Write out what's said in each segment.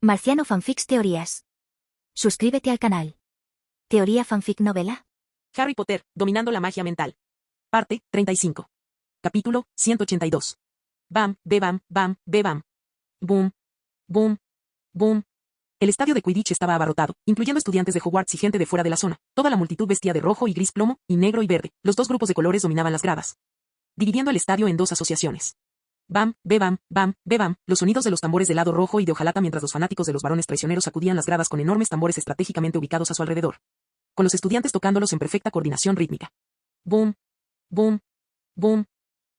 Marciano Fanfics Teorías. Suscríbete al canal. Teoría Fanfic Novela. Harry Potter, dominando la magia mental. Parte 35. Capítulo 182. Bam, bebam, bam, bebam. Boom, boom, boom. El estadio de Quidditch estaba abarrotado, incluyendo estudiantes de Hogwarts y gente de fuera de la zona. Toda la multitud vestía de rojo y gris plomo, y negro y verde. Los dos grupos de colores dominaban las gradas, dividiendo el estadio en dos asociaciones. Bam, bebam, bam, bebam, los sonidos de los tambores del lado rojo y de hojalata mientras los fanáticos de los varones traicioneros sacudían las gradas con enormes tambores estratégicamente ubicados a su alrededor, con los estudiantes tocándolos en perfecta coordinación rítmica. Boom, boom, boom.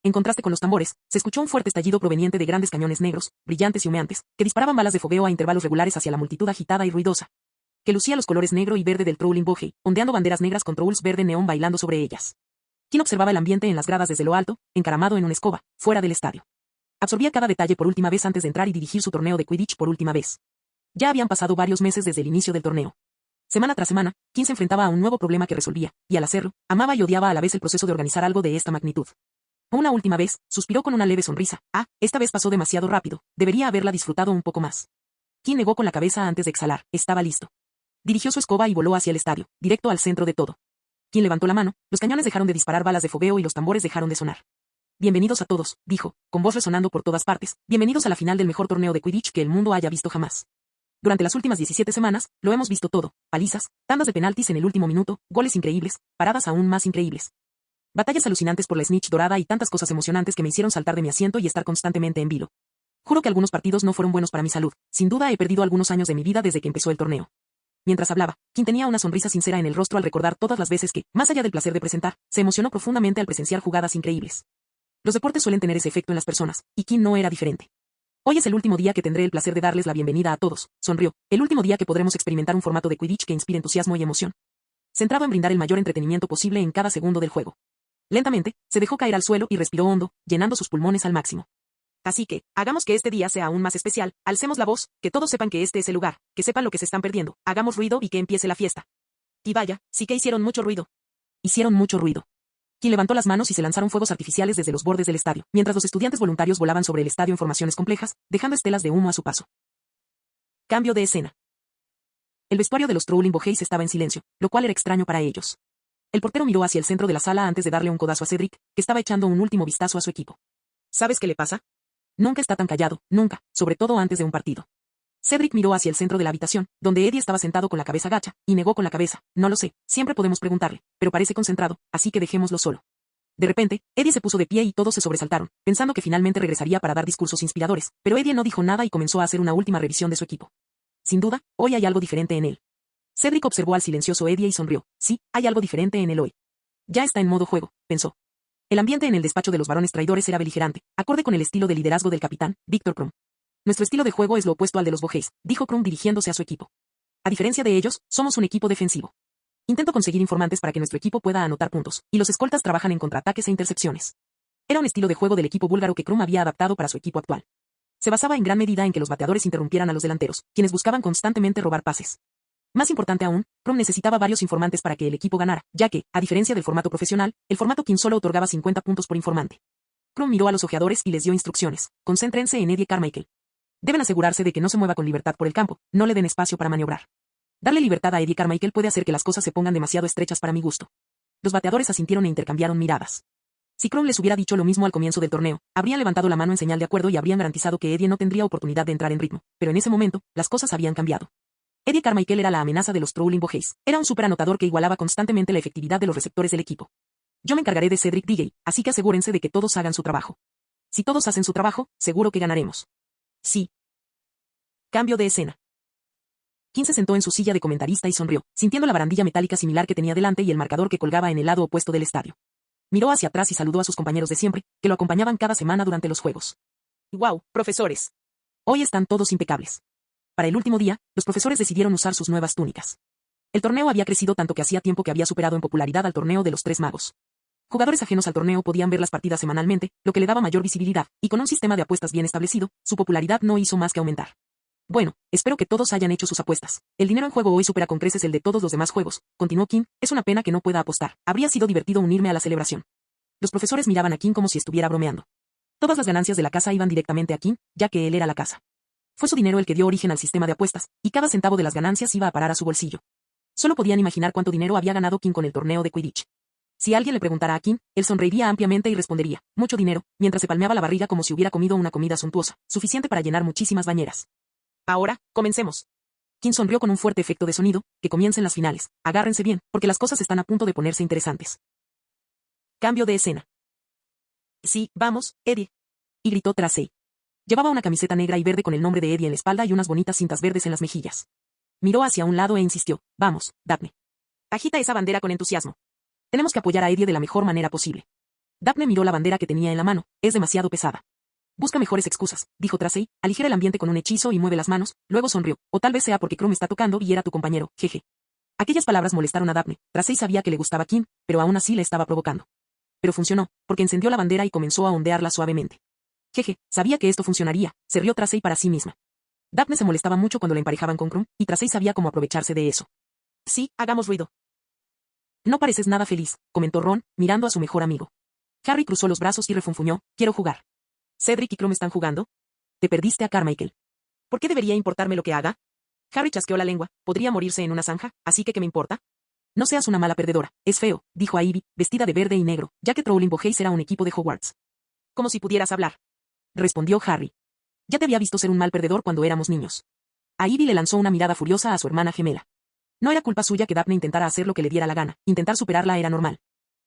En contraste con los tambores, se escuchó un fuerte estallido proveniente de grandes cañones negros, brillantes y humeantes, que disparaban balas de fogueo a intervalos regulares hacia la multitud agitada y ruidosa, que lucía los colores negro y verde del Trowling Bogey, ondeando banderas negras con trolls verde neón bailando sobre ellas. Quien observaba el ambiente en las gradas desde lo alto, encaramado en una escoba, fuera del estadio. Absorbía cada detalle por última vez antes de entrar y dirigir su torneo de Quidditch por última vez. Ya habían pasado varios meses desde el inicio del torneo. Semana tras semana, Kim se enfrentaba a un nuevo problema que resolvía, y al hacerlo, amaba y odiaba a la vez el proceso de organizar algo de esta magnitud. Una última vez, suspiró con una leve sonrisa. Esta vez pasó demasiado rápido, debería haberla disfrutado un poco más. Kim negó con la cabeza antes de exhalar, estaba listo. Dirigió su escoba y voló hacia el estadio, directo al centro de todo. Kim levantó la mano, los cañones dejaron de disparar balas de fogueo y los tambores dejaron de sonar. Bienvenidos a todos, dijo, con voz resonando por todas partes, bienvenidos a la final del mejor torneo de Quidditch que el mundo haya visto jamás. Durante las últimas 17 semanas, lo hemos visto todo, palizas, tandas de penaltis en el último minuto, goles increíbles, paradas aún más increíbles. Batallas alucinantes por la snitch dorada y tantas cosas emocionantes que me hicieron saltar de mi asiento y estar constantemente en vilo. Juro que algunos partidos no fueron buenos para mi salud, sin duda he perdido algunos años de mi vida desde que empezó el torneo. Mientras hablaba, Kim tenía una sonrisa sincera en el rostro al recordar todas las veces que, más allá del placer de presentar, se emocionó profundamente al presenciar jugadas increíbles. Los deportes suelen tener ese efecto en las personas, y Kim no era diferente. Hoy es el último día que tendré el placer de darles la bienvenida a todos, sonrió, el último día que podremos experimentar un formato de Quidditch que inspire entusiasmo y emoción, centrado en brindar el mayor entretenimiento posible en cada segundo del juego. Lentamente, se dejó caer al suelo y respiró hondo, llenando sus pulmones al máximo. Así que, hagamos que este día sea aún más especial, alcemos la voz, que todos sepan que este es el lugar, que sepan lo que se están perdiendo, hagamos ruido y que empiece la fiesta. Y vaya, sí que hicieron mucho ruido. Hicieron mucho ruido. Kim levantó las manos y se lanzaron fuegos artificiales desde los bordes del estadio, mientras los estudiantes voluntarios volaban sobre el estadio en formaciones complejas, dejando estelas de humo a su paso. Cambio de escena. El vestuario de los Trowling Bogeys estaba en silencio, lo cual era extraño para ellos. El portero miró hacia el centro de la sala antes de darle un codazo a Cedric, que estaba echando un último vistazo a su equipo. ¿Sabes qué le pasa? Nunca está tan callado, nunca, sobre todo antes de un partido. Cedric miró hacia el centro de la habitación, donde Eddie estaba sentado con la cabeza gacha, y negó con la cabeza. No lo sé, siempre podemos preguntarle, pero parece concentrado, así que dejémoslo solo. De repente, Eddie se puso de pie y todos se sobresaltaron, pensando que finalmente regresaría para dar discursos inspiradores, pero Eddie no dijo nada y comenzó a hacer una última revisión de su equipo. Sin duda, hoy hay algo diferente en él. Cedric observó al silencioso Eddie y sonrió. Sí, hay algo diferente en él hoy. Ya está en modo juego, pensó. El ambiente en el despacho de los varones traidores era beligerante, acorde con el estilo de liderazgo del capitán, Víctor Krum. Nuestro estilo de juego es lo opuesto al de los Bogeys, dijo Krum dirigiéndose a su equipo. A diferencia de ellos, somos un equipo defensivo. Intento conseguir informantes para que nuestro equipo pueda anotar puntos, y los escoltas trabajan en contraataques e intercepciones. Era un estilo de juego del equipo búlgaro que Krum había adaptado para su equipo actual. Se basaba en gran medida en que los bateadores interrumpieran a los delanteros, quienes buscaban constantemente robar pases. Más importante aún, Krum necesitaba varios informantes para que el equipo ganara, ya que, a diferencia del formato profesional, el formato King solo otorgaba 50 puntos por informante. Krum miró a los ojeadores y les dio instrucciones. Concéntrense en Eddie Carmichael. Deben asegurarse de que no se mueva con libertad por el campo, no le den espacio para maniobrar. Darle libertad a Eddie Carmichael puede hacer que las cosas se pongan demasiado estrechas para mi gusto. Los bateadores asintieron e intercambiaron miradas. Si Krum les hubiera dicho lo mismo al comienzo del torneo, habrían levantado la mano en señal de acuerdo y habrían garantizado que Eddie no tendría oportunidad de entrar en ritmo, pero en ese momento, las cosas habían cambiado. Eddie Carmichael era la amenaza de los Trowling Bogeys, era un superanotador que igualaba constantemente la efectividad de los receptores del equipo. Yo me encargaré de Cedric Diggory, así que asegúrense de que todos hagan su trabajo. Si todos hacen su trabajo, seguro que ganaremos. Sí. Cambio de escena. Kim se sentó en su silla de comentarista y sonrió, sintiendo la barandilla metálica similar que tenía delante y el marcador que colgaba en el lado opuesto del estadio. Miró hacia atrás y saludó a sus compañeros de siempre, que lo acompañaban cada semana durante los juegos. ¡Wow, profesores! Hoy están todos impecables. Para el último día, los profesores decidieron usar sus nuevas túnicas. El torneo había crecido tanto que hacía tiempo que había superado en popularidad al torneo de los Tres Magos. Jugadores ajenos al torneo podían ver las partidas semanalmente, lo que le daba mayor visibilidad, y con un sistema de apuestas bien establecido, su popularidad no hizo más que aumentar. Bueno, espero que todos hayan hecho sus apuestas. El dinero en juego hoy supera con creces el de todos los demás juegos, continuó Kim. Es una pena que no pueda apostar. Habría sido divertido unirme a la celebración. Los profesores miraban a Kim como si estuviera bromeando. Todas las ganancias de la casa iban directamente a Kim, ya que él era la casa. Fue su dinero el que dio origen al sistema de apuestas, y cada centavo de las ganancias iba a parar a su bolsillo. Solo podían imaginar cuánto dinero había ganado Kim con el torneo de Quidditch. Si alguien le preguntara a Kim, él sonreiría ampliamente y respondería, mucho dinero, mientras se palmeaba la barriga como si hubiera comido una comida suntuosa, suficiente para llenar muchísimas bañeras. Ahora, comencemos. Kim sonrió con un fuerte efecto de sonido, que comiencen las finales. Agárrense bien, porque las cosas están a punto de ponerse interesantes. Cambio de escena. Sí, vamos, Eddie. Y gritó Tracey. Llevaba una camiseta negra y verde con el nombre de Eddie en la espalda y unas bonitas cintas verdes en las mejillas. Miró hacia un lado e insistió, vamos, Daphne. Agita esa bandera con entusiasmo. Tenemos que apoyar a Eddie de la mejor manera posible. Daphne miró la bandera que tenía en la mano, es demasiado pesada. Busca mejores excusas, dijo Tracey, aligera el ambiente con un hechizo y mueve las manos, luego sonrió, o tal vez sea porque Krum está tocando y era tu compañero, jeje. Aquellas palabras molestaron a Daphne, Tracey sabía que le gustaba Kim, pero aún así le estaba provocando. Pero funcionó, porque encendió la bandera y comenzó a ondearla suavemente. Jeje, sabía que esto funcionaría, se rió Tracey para sí misma. Daphne se molestaba mucho cuando la emparejaban con Krum, y Tracey sabía cómo aprovecharse de eso. Sí, hagamos ruido. No pareces nada feliz, comentó Ron, mirando a su mejor amigo. Harry cruzó los brazos y refunfuñó, quiero jugar. ¿Cedric y Krum están jugando? Te perdiste a Carmichael. ¿Por qué debería importarme lo que haga? Harry chasqueó la lengua, podría morirse en una zanja, así que ¿qué me importa? No seas una mala perdedora, es feo, dijo a Ivy, vestida de verde y negro, ya que Rowling Bohey era un equipo de Hogwarts. Como si pudieras hablar. Respondió Harry. Ya te había visto ser un mal perdedor cuando éramos niños. A Ivy le lanzó una mirada furiosa a su hermana gemela. No era culpa suya que Daphne intentara hacer lo que le diera la gana, intentar superarla era normal.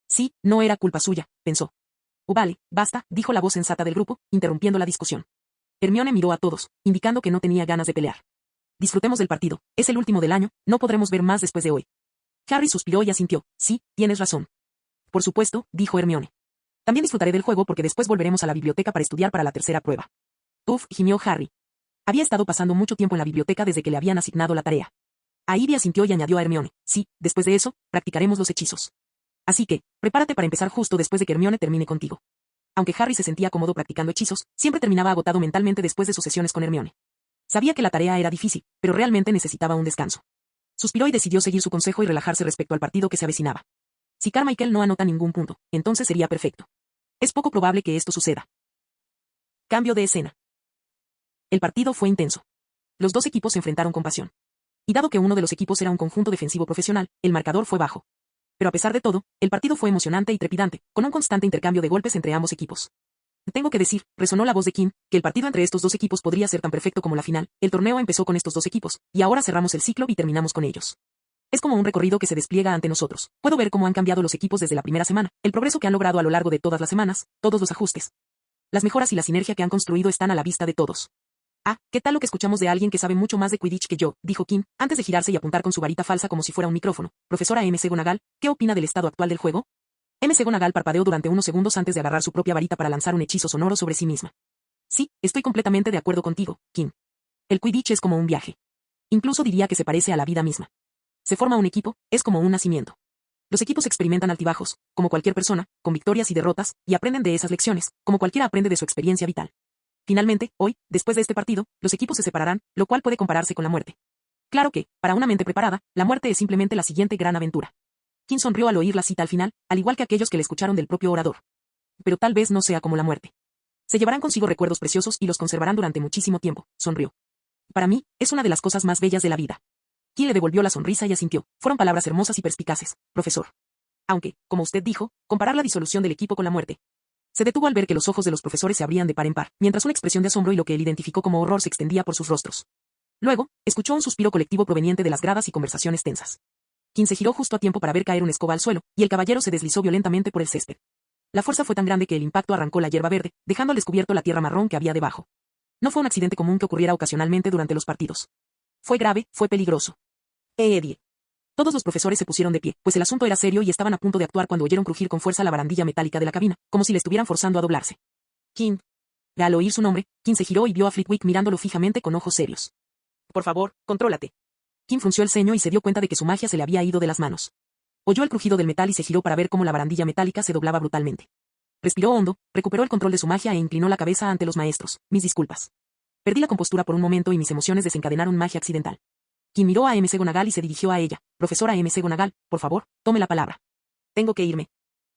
Sí, no era culpa suya, pensó. Vale, basta, dijo la voz sensata del grupo, interrumpiendo la discusión. Hermione miró a todos, indicando que no tenía ganas de pelear. Disfrutemos del partido, es el último del año, no podremos ver más después de hoy. Harry suspiró y asintió, sí, tienes razón. Por supuesto, dijo Hermione. También disfrutaré del juego porque después volveremos a la biblioteca para estudiar para la tercera prueba. Uf, gimió Harry. Había estado pasando mucho tiempo en la biblioteca desde que le habían asignado la tarea. A Ivy asintió y añadió a Hermione, sí, después de eso, practicaremos los hechizos. Así que, prepárate para empezar justo después de que Hermione termine contigo. Aunque Harry se sentía cómodo practicando hechizos, siempre terminaba agotado mentalmente después de sus sesiones con Hermione. Sabía que la tarea era difícil, pero realmente necesitaba un descanso. Suspiró y decidió seguir su consejo y relajarse respecto al partido que se avecinaba. Si Carmichael no anota ningún punto, entonces sería perfecto. Es poco probable que esto suceda. Cambio de escena. El partido fue intenso. Los dos equipos se enfrentaron con pasión. Y dado que uno de los equipos era un conjunto defensivo profesional, el marcador fue bajo. Pero a pesar de todo, el partido fue emocionante y trepidante, con un constante intercambio de golpes entre ambos equipos. Tengo que decir, resonó la voz de Kim, que el partido entre estos dos equipos podría ser tan perfecto como la final. El torneo empezó con estos dos equipos, y ahora cerramos el ciclo y terminamos con ellos. Es como un recorrido que se despliega ante nosotros. Puedo ver cómo han cambiado los equipos desde la primera semana, el progreso que han logrado a lo largo de todas las semanas, todos los ajustes. Las mejoras y la sinergia que han construido están a la vista de todos. Ah, ¿qué tal lo que escuchamos de alguien que sabe mucho más de Quidditch que yo? Dijo Kim, antes de girarse y apuntar con su varita falsa como si fuera un micrófono. Profesora McGonagall, ¿qué opina del estado actual del juego? McGonagall parpadeó durante unos segundos antes de agarrar su propia varita para lanzar un hechizo sonoro sobre sí misma. Sí, estoy completamente de acuerdo contigo, Kim. El Quidditch es como un viaje. Incluso diría que se parece a la vida misma. Se forma un equipo, es como un nacimiento. Los equipos experimentan altibajos, como cualquier persona, con victorias y derrotas, y aprenden de esas lecciones, como cualquiera aprende de su experiencia vital. Finalmente, hoy, después de este partido, los equipos se separarán, lo cual puede compararse con la muerte. Claro que, para una mente preparada, la muerte es simplemente la siguiente gran aventura. Kim sonrió al oír la cita al final, al igual que aquellos que le escucharon del propio orador. Pero tal vez no sea como la muerte. Se llevarán consigo recuerdos preciosos y los conservarán durante muchísimo tiempo, sonrió. Para mí, es una de las cosas más bellas de la vida. Kim le devolvió la sonrisa y asintió. Fueron palabras hermosas y perspicaces, profesor. Aunque, como usted dijo, comparar la disolución del equipo con la muerte. Se detuvo al ver que los ojos de los profesores se abrían de par en par, mientras una expresión de asombro y lo que él identificó como horror se extendía por sus rostros. Luego, escuchó un suspiro colectivo proveniente de las gradas y conversaciones tensas. Kim se giró justo a tiempo para ver caer una escoba al suelo, y el caballero se deslizó violentamente por el césped. La fuerza fue tan grande que el impacto arrancó la hierba verde, dejando al descubierto la tierra marrón que había debajo. No fue un accidente común que ocurriera ocasionalmente durante los partidos. Fue grave, fue peligroso. Eddie. Todos los profesores se pusieron de pie, pues el asunto era serio y estaban a punto de actuar cuando oyeron crujir con fuerza la barandilla metálica de la cabina, como si le estuvieran forzando a doblarse. Kim. Al oír su nombre, Kim se giró y vio a Flitwick mirándolo fijamente con ojos serios. Por favor, contrólate. Kim frunció el ceño y se dio cuenta de que su magia se le había ido de las manos. Oyó el crujido del metal y se giró para ver cómo la barandilla metálica se doblaba brutalmente. Respiró hondo, recuperó el control de su magia e inclinó la cabeza ante los maestros. Mis disculpas. Perdí la compostura por un momento y mis emociones desencadenaron magia accidental. Kim miró a McGonagall y se dirigió a ella. Profesora McGonagall, por favor, tome la palabra. Tengo que irme.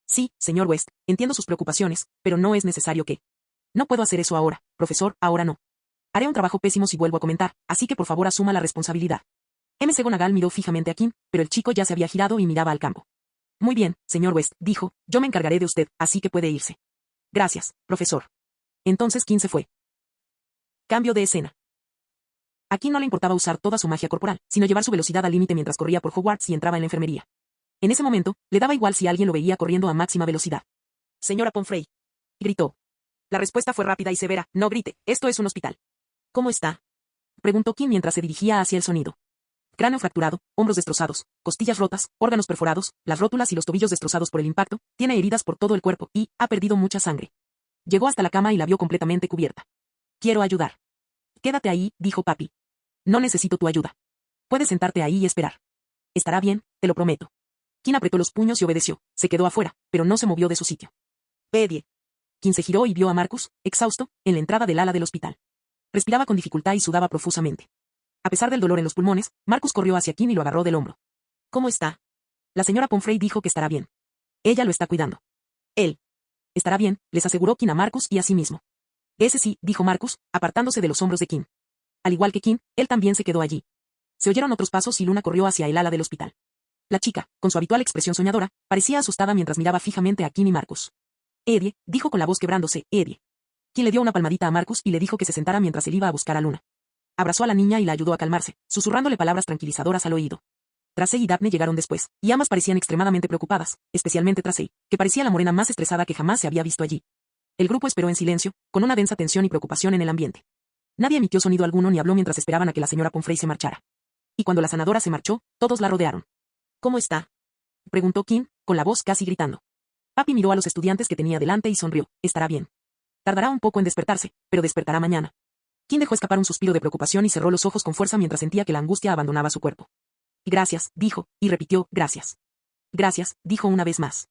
Sí, señor West, entiendo sus preocupaciones, pero no es necesario que. No puedo hacer eso ahora, profesor, ahora no. Haré un trabajo pésimo si vuelvo a comentar, así que por favor asuma la responsabilidad. McGonagall miró fijamente a Kim, pero el chico ya se había girado y miraba al campo. Muy bien, señor West, dijo, yo me encargaré de usted, así que puede irse. Gracias, profesor. Entonces Kim se fue. Cambio de escena. A Kim no le importaba usar toda su magia corporal, sino llevar su velocidad al límite mientras corría por Hogwarts y entraba en la enfermería. En ese momento, le daba igual si alguien lo veía corriendo a máxima velocidad. Señora Pomfrey. Gritó. La respuesta fue rápida y severa, no grite, esto es un hospital. ¿Cómo está? Preguntó Kim mientras se dirigía hacia el sonido. Cráneo fracturado, hombros destrozados, costillas rotas, órganos perforados, las rótulas y los tobillos destrozados por el impacto, tiene heridas por todo el cuerpo y ha perdido mucha sangre. Llegó hasta la cama y la vio completamente cubierta. Quiero ayudar. Quédate ahí, dijo Papi. No necesito tu ayuda. Puedes sentarte ahí y esperar. Estará bien, te lo prometo. Kim apretó los puños y obedeció, se quedó afuera, pero no se movió de su sitio. Pedie. Kim se giró y vio a Marcus, exhausto, en la entrada del ala del hospital. Respiraba con dificultad y sudaba profusamente. A pesar del dolor en los pulmones, Marcus corrió hacia Kim y lo agarró del hombro. ¿Cómo está? La señora Pomfrey dijo que estará bien. Ella lo está cuidando. Él. Estará bien, les aseguró Kim a Marcus y a sí mismo. Ese sí, dijo Marcus, apartándose de los hombros de Kim. Al igual que Kim, él también se quedó allí. Se oyeron otros pasos y Luna corrió hacia el ala del hospital. La chica, con su habitual expresión soñadora, parecía asustada mientras miraba fijamente a Kim y Marcus. Edie, dijo con la voz quebrándose, Edie. Kim le dio una palmadita a Marcus y le dijo que se sentara mientras él iba a buscar a Luna. Abrazó a la niña y la ayudó a calmarse, susurrándole palabras tranquilizadoras al oído. Tracey y Daphne llegaron después, y ambas parecían extremadamente preocupadas, especialmente Tracey, que parecía la morena más estresada que jamás se había visto allí. El grupo esperó en silencio, con una densa tensión y preocupación en el ambiente. Nadie emitió sonido alguno ni habló mientras esperaban a que la señora Pomfrey se marchara. Y cuando la sanadora se marchó, todos la rodearon. ¿Cómo está? Preguntó Kim, con la voz casi gritando. Papi miró a los estudiantes que tenía delante y sonrió. Estará bien. Tardará un poco en despertarse, pero despertará mañana. Kim dejó escapar un suspiro de preocupación y cerró los ojos con fuerza mientras sentía que la angustia abandonaba su cuerpo. Gracias, dijo, y repitió, gracias. Gracias, dijo una vez más.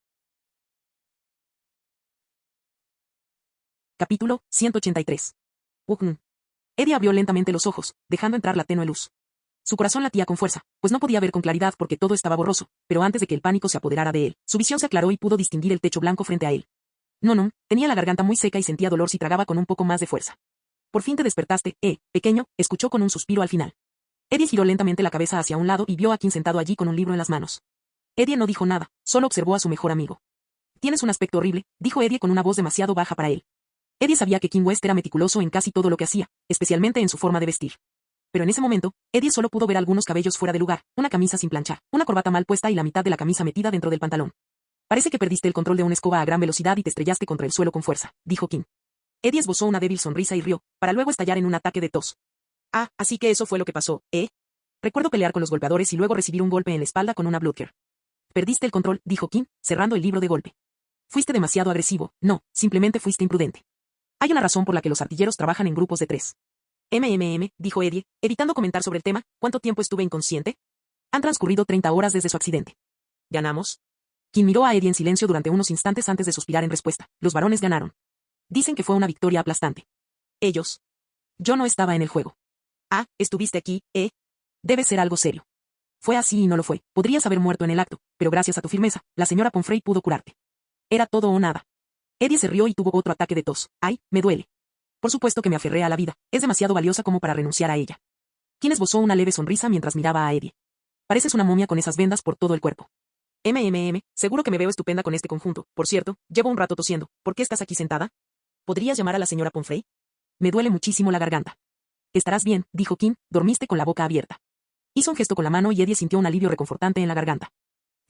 Capítulo 183. Edie abrió lentamente los ojos, dejando entrar la tenue luz. Su corazón latía con fuerza, pues no podía ver con claridad porque todo estaba borroso, pero antes de que el pánico se apoderara de él, su visión se aclaró y pudo distinguir el techo blanco frente a él. No, tenía la garganta muy seca y sentía dolor si tragaba con un poco más de fuerza. Por fin te despertaste, pequeño, escuchó con un suspiro al final. Edie giró lentamente la cabeza hacia un lado y vio a Kim sentado allí con un libro en las manos. Edie no dijo nada, solo observó a su mejor amigo. Tienes un aspecto horrible, dijo Edie con una voz demasiado baja para él. Edie sabía que Kim West era meticuloso en casi todo lo que hacía, especialmente en su forma de vestir. Pero en ese momento, Edie solo pudo ver algunos cabellos fuera de lugar, una camisa sin planchar, una corbata mal puesta y la mitad de la camisa metida dentro del pantalón. Parece que perdiste el control de una escoba a gran velocidad y te estrellaste contra el suelo con fuerza, dijo Kim. Edie esbozó una débil sonrisa y rió, para luego estallar en un ataque de tos. Ah, así que eso fue lo que pasó, ¿eh? Recuerdo pelear con los golpeadores y luego recibir un golpe en la espalda con una Bludger. Perdiste el control, dijo Kim, cerrando el libro de golpe. Fuiste demasiado agresivo, no, simplemente fuiste imprudente. Hay una razón por la que los artilleros trabajan en grupos de 3. Dijo Edie, evitando comentar sobre el tema, ¿cuánto tiempo estuve inconsciente? Han transcurrido 30 horas desde su accidente. ¿Ganamos? Kim miró a Edie en silencio durante unos instantes antes de suspirar en respuesta. Los varones ganaron. Dicen que fue una victoria aplastante. Ellos. Yo no estaba en el juego. Ah, estuviste aquí, ¿eh? Debe ser algo serio. Fue así y no lo fue. Podrías haber muerto en el acto, pero gracias a tu firmeza, la señora Pomfrey pudo curarte. Era todo o nada. Edie se rió y tuvo otro ataque de tos. Ay, me duele. Por supuesto que me aferré a la vida, es demasiado valiosa como para renunciar a ella. Kim esbozó una leve sonrisa mientras miraba a Edie. Pareces una momia con esas vendas por todo el cuerpo. Seguro que me veo estupenda con este conjunto. Por cierto, llevo un rato tosiendo. ¿Por qué estás aquí sentada? ¿Podrías llamar a la señora Pomfrey? Me duele muchísimo la garganta. Estarás bien, dijo Kim, dormiste con la boca abierta. Hizo un gesto con la mano y Edie sintió un alivio reconfortante en la garganta.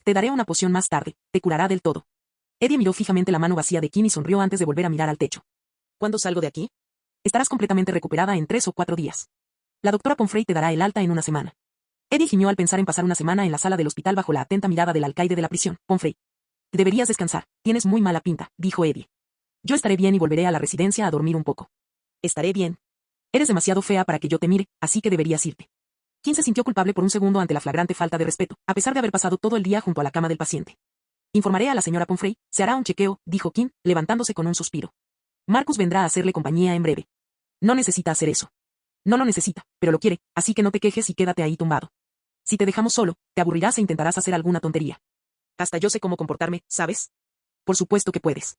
Te daré una poción más tarde, te curará del todo. Edie miró fijamente la mano vacía de Kim y sonrió antes de volver a mirar al techo. ¿Cuándo salgo de aquí? Estarás completamente recuperada en 3 o 4 días. La doctora Pomfrey te dará el alta en una semana. Edie gimió al pensar en pasar una semana en la sala del hospital bajo la atenta mirada del alcaide de la prisión, Pomfrey. Deberías descansar, tienes muy mala pinta, dijo Edie. Yo estaré bien y volveré a la residencia a dormir un poco. Estaré bien. Eres demasiado fea para que yo te mire, así que deberías irte. Kim se sintió culpable por un segundo ante la flagrante falta de respeto, a pesar de haber pasado todo el día junto a la cama del paciente. Informaré a la señora Pomfrey, se hará un chequeo, dijo Kim, levantándose con un suspiro. Marcus vendrá a hacerle compañía en breve. No necesita hacer eso. No lo necesita, pero lo quiere, así que no te quejes y quédate ahí tumbado. Si te dejamos solo, te aburrirás e intentarás hacer alguna tontería. Hasta yo sé cómo comportarme, ¿sabes? Por supuesto que puedes.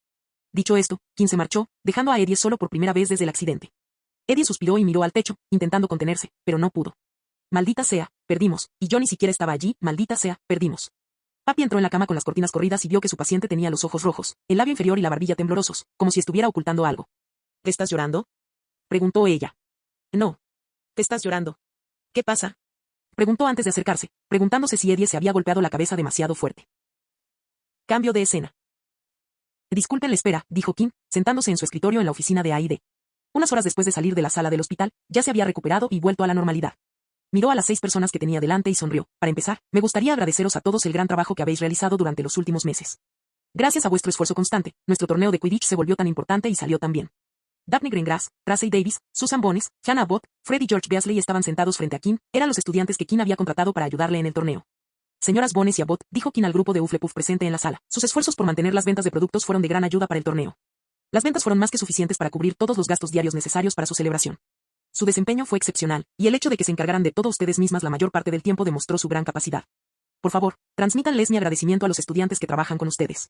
Dicho esto, Kim se marchó, dejando a Edie solo por primera vez desde el accidente. Eddie suspiró y miró al techo, intentando contenerse, pero no pudo. Maldita sea, perdimos, y yo ni siquiera estaba allí, maldita sea, perdimos. Papi entró en la cama con las cortinas corridas y vio que su paciente tenía los ojos rojos, el labio inferior y la barbilla temblorosos, como si estuviera ocultando algo. ¿Te estás llorando? Preguntó ella. No. ¿Te estás llorando? ¿Qué pasa? Preguntó antes de acercarse, preguntándose si Eddie se había golpeado la cabeza demasiado fuerte. Cambio de escena. Disculpen la espera, dijo Kim, sentándose en su escritorio en la oficina de A&D. Unas horas después de salir de la sala del hospital, ya se había recuperado y vuelto a la normalidad. Miró a las 6 personas que tenía delante y sonrió. Para empezar, me gustaría agradeceros a todos el gran trabajo que habéis realizado durante los últimos meses. Gracias a vuestro esfuerzo constante, nuestro torneo de Quidditch se volvió tan importante y salió tan bien. Daphne Greengrass, Tracey Davis, Susan Bones, Hannah Abbott, Fred y George Beasley estaban sentados frente a Kim, eran los estudiantes que Kim había contratado para ayudarle en el torneo. Señoras Bones y Abbott, dijo Kim al grupo de Hufflepuff presente en la sala, sus esfuerzos por mantener las ventas de productos fueron de gran ayuda para el torneo. Las ventas fueron más que suficientes para cubrir todos los gastos diarios necesarios para su celebración. Su desempeño fue excepcional, y el hecho de que se encargaran de todo ustedes mismas la mayor parte del tiempo demostró su gran capacidad. Por favor, transmítanles mi agradecimiento a los estudiantes que trabajan con ustedes.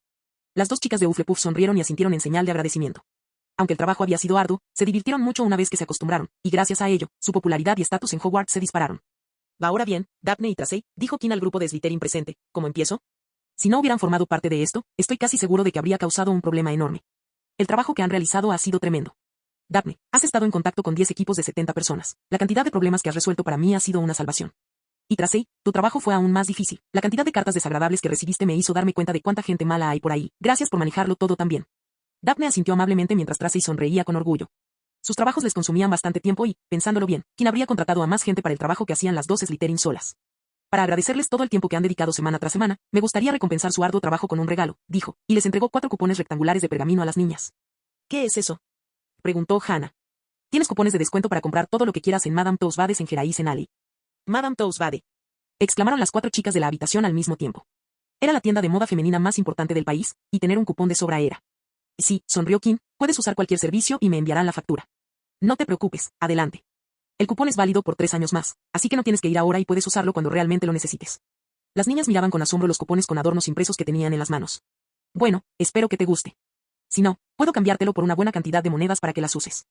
Las 2 chicas de Hufflepuff sonrieron y asintieron en señal de agradecimiento. Aunque el trabajo había sido arduo, se divirtieron mucho una vez que se acostumbraron, y gracias a ello, su popularidad y estatus en Hogwarts se dispararon. Ahora bien, Daphne y Tracey, dijo Kim al grupo de Slytherin presente, ¿cómo empiezo? Si no hubieran formado parte de esto, estoy casi seguro de que habría causado un problema enorme. El trabajo que han realizado ha sido tremendo. Daphne, has estado en contacto con 10 equipos de 70 personas. La cantidad de problemas que has resuelto para mí ha sido una salvación. Y Tracey, tu trabajo fue aún más difícil. La cantidad de cartas desagradables que recibiste me hizo darme cuenta de cuánta gente mala hay por ahí. Gracias por manejarlo todo tan bien. Daphne asintió amablemente mientras Tracey sonreía con orgullo. Sus trabajos les consumían bastante tiempo y, pensándolo bien, ¿quién habría contratado a más gente para el trabajo que hacían las 2 Slytherin solas? Para agradecerles todo el tiempo que han dedicado semana tras semana, me gustaría recompensar su arduo trabajo con un regalo, dijo, y les entregó 4 cupones rectangulares de pergamino a las niñas. ¿Qué es eso? Preguntó Hannah. Tienes cupones de descuento para comprar todo lo que quieras en Madame Tussauds en Jeraisen Alley. Madame Tussauds, exclamaron las 4 chicas de la habitación al mismo tiempo. Era la tienda de moda femenina más importante del país, y tener un cupón de sobra era. Sí, sonrió Kim, puedes usar cualquier servicio y me enviarán la factura. No te preocupes, adelante. El cupón es válido por 3 años más, así que no tienes que ir ahora y puedes usarlo cuando realmente lo necesites. Las niñas miraban con asombro los cupones con adornos impresos que tenían en las manos. Bueno, espero que te guste. Si no, puedo cambiártelo por una buena cantidad de monedas para que las uses.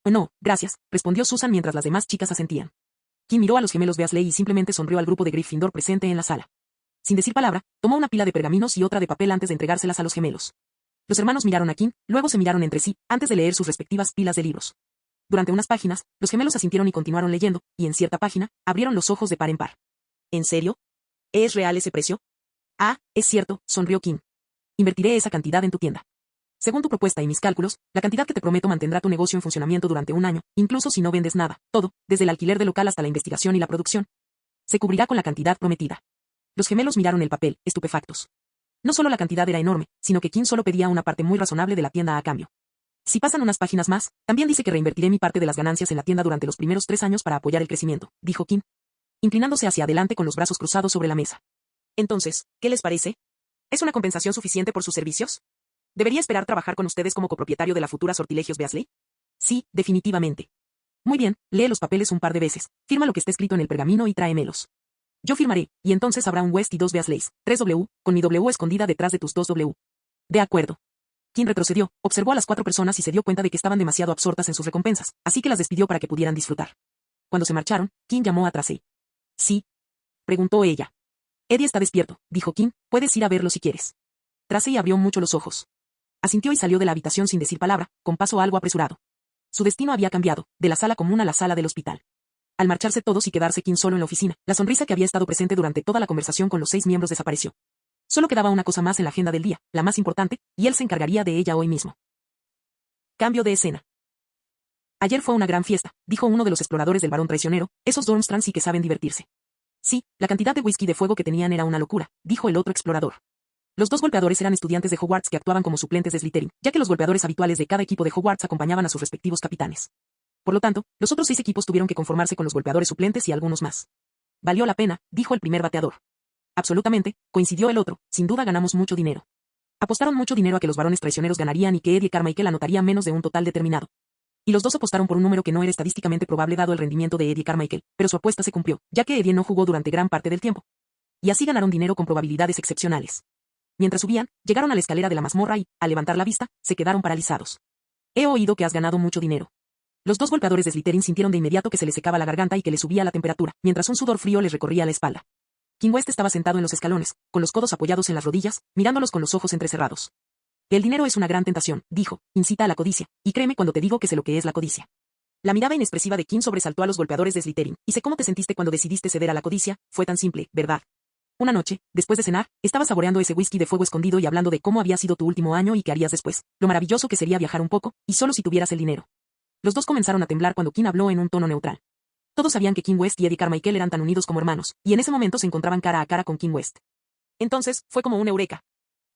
No, gracias, respondió Susan mientras las demás chicas asentían. Kim miró a los gemelos Beasley y simplemente sonrió al grupo de Gryffindor presente en la sala. Sin decir palabra, tomó una pila de pergaminos y otra de papel antes de entregárselas a los gemelos. Los hermanos miraron a Kim, luego se miraron entre sí, antes de leer sus respectivas pilas de libros. Durante unas páginas, los gemelos asintieron y continuaron leyendo, y en cierta página, abrieron los ojos de par en par. ¿En serio? ¿Es real ese precio? Ah, es cierto, sonrió Kim. Invertiré esa cantidad en tu tienda. Según tu propuesta y mis cálculos, la cantidad que te prometo mantendrá tu negocio en funcionamiento durante un año, incluso si no vendes nada, todo, desde el alquiler del local hasta la investigación y la producción. Se cubrirá con la cantidad prometida. Los gemelos miraron el papel, estupefactos. No solo la cantidad era enorme, sino que Kim solo pedía una parte muy razonable de la tienda a cambio. Si pasan unas páginas más, también dice que reinvertiré mi parte de las ganancias en la tienda durante los primeros 3 años para apoyar el crecimiento, dijo Kim, inclinándose hacia adelante con los brazos cruzados sobre la mesa. Entonces, ¿qué les parece? ¿Es una compensación suficiente por sus servicios? ¿Debería esperar trabajar con ustedes como copropietario de la futura Sortilegios Beasley? Sí, definitivamente. Muy bien, lee los papeles un par de veces, firma lo que está escrito en el pergamino y tráemelos. Yo firmaré, y entonces habrá un West y 2 Beasleys, 3W, con mi W escondida detrás de tus 2W. De acuerdo. Kim retrocedió, observó a las 4 personas y se dio cuenta de que estaban demasiado absortas en sus recompensas, así que las despidió para que pudieran disfrutar. Cuando se marcharon, Kim llamó a Tracey. ¿Sí? Preguntó ella. Eddie está despierto, dijo Kim, puedes ir a verlo si quieres. Tracey abrió mucho los ojos. Asintió y salió de la habitación sin decir palabra, con paso algo apresurado. Su destino había cambiado, de la sala común a la sala del hospital. Al marcharse todos y quedarse Kim solo en la oficina, la sonrisa que había estado presente durante toda la conversación con los 6 miembros desapareció. Solo quedaba una cosa más en la agenda del día, la más importante, y él se encargaría de ella hoy mismo. Cambio de escena. Ayer fue una gran fiesta, dijo uno de los exploradores del varón traicionero, esos Durmstrands sí que saben divertirse. Sí, la cantidad de whisky de fuego que tenían era una locura, dijo el otro explorador. Los 2 golpeadores eran estudiantes de Hogwarts que actuaban como suplentes de Slytherin, ya que los golpeadores habituales de cada equipo de Hogwarts acompañaban a sus respectivos capitanes. Por lo tanto, los otros 6 equipos tuvieron que conformarse con los golpeadores suplentes y algunos más. Valió la pena, dijo el primer bateador. Absolutamente, coincidió el otro, sin duda ganamos mucho dinero. Apostaron mucho dinero a que los varones traicioneros ganarían y que Eddie Carmichael anotaría menos de un total determinado. Y los 2 apostaron por un número que no era estadísticamente probable dado el rendimiento de Eddie Carmichael, pero su apuesta se cumplió, ya que Eddie no jugó durante gran parte del tiempo. Y así ganaron dinero con probabilidades excepcionales. Mientras subían, llegaron a la escalera de la mazmorra y, al levantar la vista, se quedaron paralizados. He oído que has ganado mucho dinero. Los dos golpeadores de Slytherin sintieron de inmediato que se les secaba la garganta y que les subía la temperatura, mientras un sudor frío les recorría la espalda. King West estaba sentado en los escalones, con los codos apoyados en las rodillas, mirándolos con los ojos entrecerrados. El dinero es una gran tentación, dijo, incita a la codicia, y créeme cuando te digo que sé lo que es la codicia. La mirada inexpresiva de King sobresaltó a los golpeadores de Slytherin, y sé cómo te sentiste cuando decidiste ceder a la codicia, fue tan simple, ¿verdad? Una noche, después de cenar, estabas saboreando ese whisky de fuego escondido y hablando de cómo había sido tu último año y qué harías después, lo maravilloso que sería viajar un poco, y solo si tuvieras el dinero. Los dos comenzaron a temblar cuando King habló en un tono neutral. Todos sabían que King West y Eddie Carmichael eran tan unidos como hermanos, y en ese momento se encontraban cara a cara con King West. Entonces, fue como un eureka.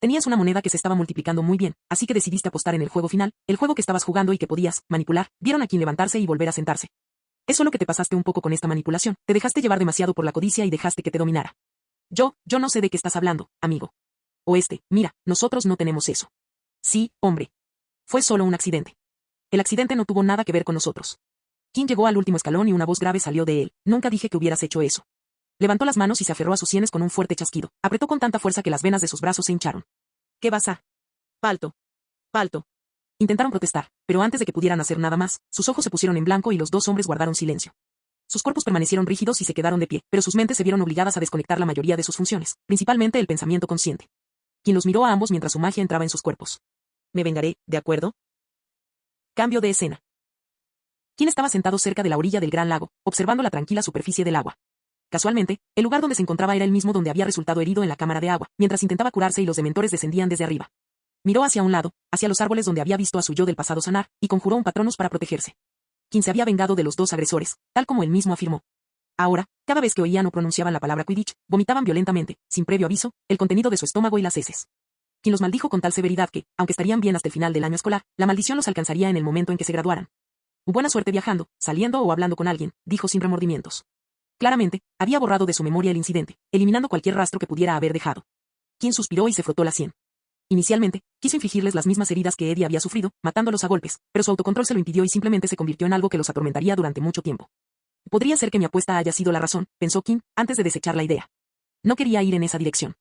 Tenías una moneda que se estaba multiplicando muy bien, así que decidiste apostar en el juego final, el juego que estabas jugando y que podías manipular. Vieron a King levantarse y volver a sentarse. Es solo que te pasaste un poco con esta manipulación, te dejaste llevar demasiado por la codicia y dejaste que te dominara. Yo no sé de qué estás hablando, amigo. Mira, nosotros no tenemos eso. Sí, hombre. Fue solo un accidente. El accidente no tuvo nada que ver con nosotros. King llegó al último escalón y una voz grave salió de él. Nunca dije que hubieras hecho eso. Levantó las manos y se aferró a sus sienes con un fuerte chasquido. Apretó con tanta fuerza que las venas de sus brazos se hincharon. ¿Qué vas a? Palto. Palto. Intentaron protestar, pero antes de que pudieran hacer nada más, sus ojos se pusieron en blanco y los dos hombres guardaron silencio. Sus cuerpos permanecieron rígidos y se quedaron de pie, pero sus mentes se vieron obligadas a desconectar la mayoría de sus funciones, principalmente el pensamiento consciente. Quien los miró a ambos mientras su magia entraba en sus cuerpos. Me vengaré, ¿de acuerdo? Cambio de escena. Quien estaba sentado cerca de la orilla del gran lago, observando la tranquila superficie del agua. Casualmente, el lugar donde se encontraba era el mismo donde había resultado herido en la cámara de agua, mientras intentaba curarse y los dementores descendían desde arriba. Miró hacia un lado, hacia los árboles donde había visto a su yo del pasado sanar, y conjuró un Patronus para protegerse. Quien se había vengado de los dos agresores, tal como él mismo afirmó. Ahora, cada vez que oían o pronunciaban la palabra Quidditch, vomitaban violentamente, sin previo aviso, el contenido de su estómago y las heces. Quien los maldijo con tal severidad que, aunque estarían bien hasta el final del año escolar, la maldición los alcanzaría en el momento en que se graduaran. Buena suerte viajando, saliendo o hablando con alguien, dijo sin remordimientos. Claramente, había borrado de su memoria el incidente, eliminando cualquier rastro que pudiera haber dejado. Quien suspiró y se frotó la sien. Inicialmente, quiso infligirles las mismas heridas que Eddie había sufrido, matándolos a golpes, pero su autocontrol se lo impidió y simplemente se convirtió en algo que los atormentaría durante mucho tiempo. Podría ser que mi apuesta haya sido la razón, pensó King, antes de desechar la idea. No quería ir en esa dirección.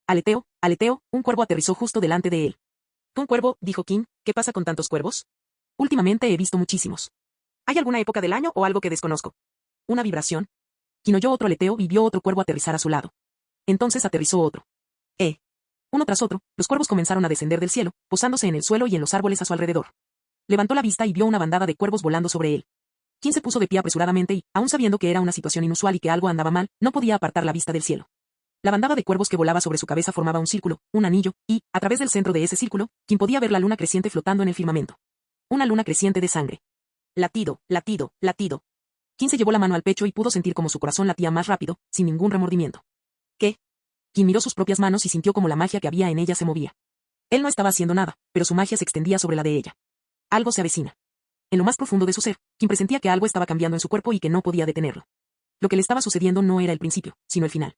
Aleteo, un cuervo aterrizó justo delante de él. ¿Un cuervo?, dijo King, ¿qué pasa con tantos cuervos? Últimamente he visto muchísimos. ¿Hay alguna época del año o algo que desconozco? Una vibración. King oyó otro aleteo y vio otro cuervo aterrizar a su lado. Entonces aterrizó otro. Uno tras otro, los cuervos comenzaron a descender del cielo, posándose en el suelo y en los árboles a su alrededor. Levantó la vista y vio una bandada de cuervos volando sobre él. King se puso de pie apresuradamente y, aun sabiendo que era una situación inusual y que algo andaba mal, no podía apartar la vista del cielo. La bandada de cuervos que volaba sobre su cabeza formaba un círculo, un anillo, y, a través del centro de ese círculo, King podía ver la luna creciente flotando en el firmamento. Una luna creciente de sangre. Latido, latido, latido. King se llevó la mano al pecho y pudo sentir como su corazón latía más rápido, sin ningún remordimiento. ¿Qué? King miró sus propias manos y sintió como la magia que había en ella se movía. Él no estaba haciendo nada, pero su magia se extendía sobre la de ella. Algo se avecina. En lo más profundo de su ser, King presentía que algo estaba cambiando en su cuerpo y que no podía detenerlo. Lo que le estaba sucediendo no era el principio, sino el final.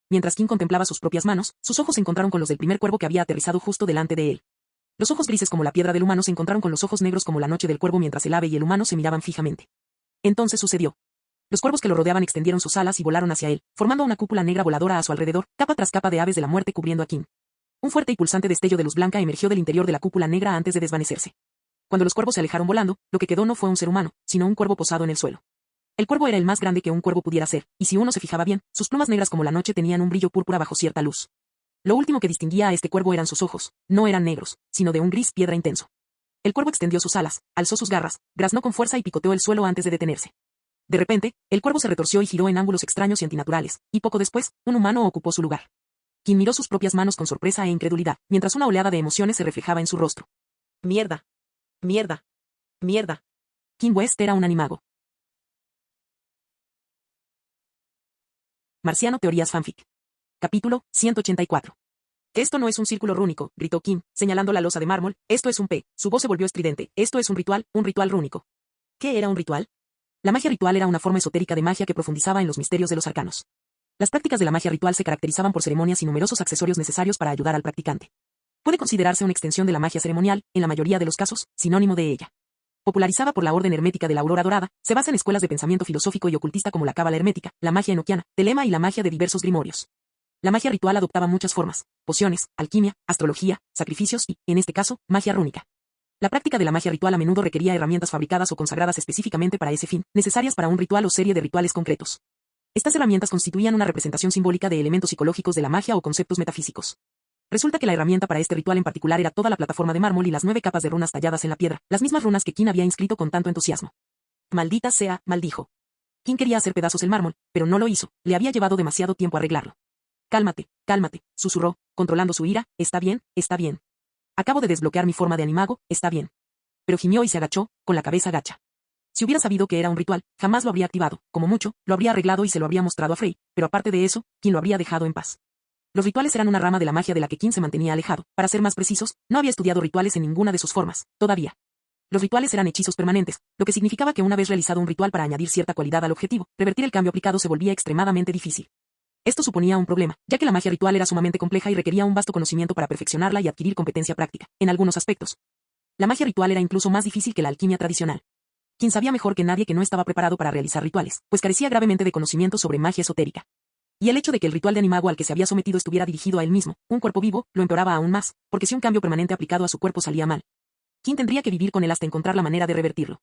Mientras King contemplaba sus propias manos, sus ojos se encontraron con los del primer cuervo que había aterrizado justo delante de él. Los ojos grises como la piedra del humano se encontraron con los ojos negros como la noche del cuervo mientras el ave y el humano se miraban fijamente. Entonces sucedió. Los cuervos que lo rodeaban extendieron sus alas y volaron hacia él, formando una cúpula negra voladora a su alrededor, capa tras capa de aves de la muerte cubriendo a King. Un fuerte y pulsante destello de luz blanca emergió del interior de la cúpula negra antes de desvanecerse. Cuando los cuervos se alejaron volando, lo que quedó no fue un ser humano, sino un cuervo posado en el suelo. El cuervo era el más grande que un cuervo pudiera ser, y si uno se fijaba bien, sus plumas negras como la noche tenían un brillo púrpura bajo cierta luz. Lo último que distinguía a este cuervo eran sus ojos, no eran negros, sino de un gris piedra intenso. El cuervo extendió sus alas, alzó sus garras, graznó con fuerza y picoteó el suelo antes de detenerse. De repente, el cuervo se retorció y giró en ángulos extraños y antinaturales, y poco después, un humano ocupó su lugar. King miró sus propias manos con sorpresa e incredulidad, mientras una oleada de emociones se reflejaba en su rostro. Mierda. Mierda. Mierda. King West era un animago. Marciano Teorías Fanfic. Capítulo 184. Esto no es un círculo rúnico, gritó King, señalando la losa de mármol, esto es un P. Su voz se volvió estridente, esto es un ritual rúnico. ¿Qué era un ritual? La magia ritual era una forma esotérica de magia que profundizaba en los misterios de los arcanos. Las prácticas de la magia ritual se caracterizaban por ceremonias y numerosos accesorios necesarios para ayudar al practicante. Puede considerarse una extensión de la magia ceremonial, en la mayoría de los casos, sinónimo de ella. Popularizada por la Orden Hermética de la Aurora Dorada, se basa en escuelas de pensamiento filosófico y ocultista como la cábala hermética, la magia enoquiana, telema y la magia de diversos grimorios. La magia ritual adoptaba muchas formas: pociones, alquimia, astrología, sacrificios y, en este caso, magia rúnica. La práctica de la magia ritual a menudo requería herramientas fabricadas o consagradas específicamente para ese fin, necesarias para un ritual o serie de rituales concretos. Estas herramientas constituían una representación simbólica de elementos psicológicos de la magia o conceptos metafísicos. Resulta que la herramienta para este ritual en particular era toda la plataforma de mármol y las 9 capas de runas talladas en la piedra, las mismas runas que Qin había inscrito con tanto entusiasmo. Maldita sea, maldijo. Qin quería hacer pedazos el mármol, pero no lo hizo, le había llevado demasiado tiempo arreglarlo. Cálmate, cálmate, susurró, controlando su ira, está bien, está bien. Acabo de desbloquear mi forma de animago, está bien. Pero gimió y se agachó, con la cabeza gacha. Si hubiera sabido que era un ritual, jamás lo habría activado, como mucho, lo habría arreglado y se lo habría mostrado a Frey, pero aparte de eso, Qin lo habría dejado en paz. Los rituales eran una rama de la magia de la que Qin se mantenía alejado. Para ser más precisos, no había estudiado rituales en ninguna de sus formas, todavía. Los rituales eran hechizos permanentes, lo que significaba que una vez realizado un ritual para añadir cierta cualidad al objetivo, revertir el cambio aplicado se volvía extremadamente difícil. Esto suponía un problema, ya que la magia ritual era sumamente compleja y requería un vasto conocimiento para perfeccionarla y adquirir competencia práctica, en algunos aspectos. La magia ritual era incluso más difícil que la alquimia tradicional. Qin sabía mejor que nadie que no estaba preparado para realizar rituales, pues carecía gravemente de conocimiento sobre magia esotérica. Y el hecho de que el ritual de animago al que se había sometido estuviera dirigido a él mismo, un cuerpo vivo, lo empeoraba aún más, porque si un cambio permanente aplicado a su cuerpo salía mal, Qin tendría que vivir con él hasta encontrar la manera de revertirlo.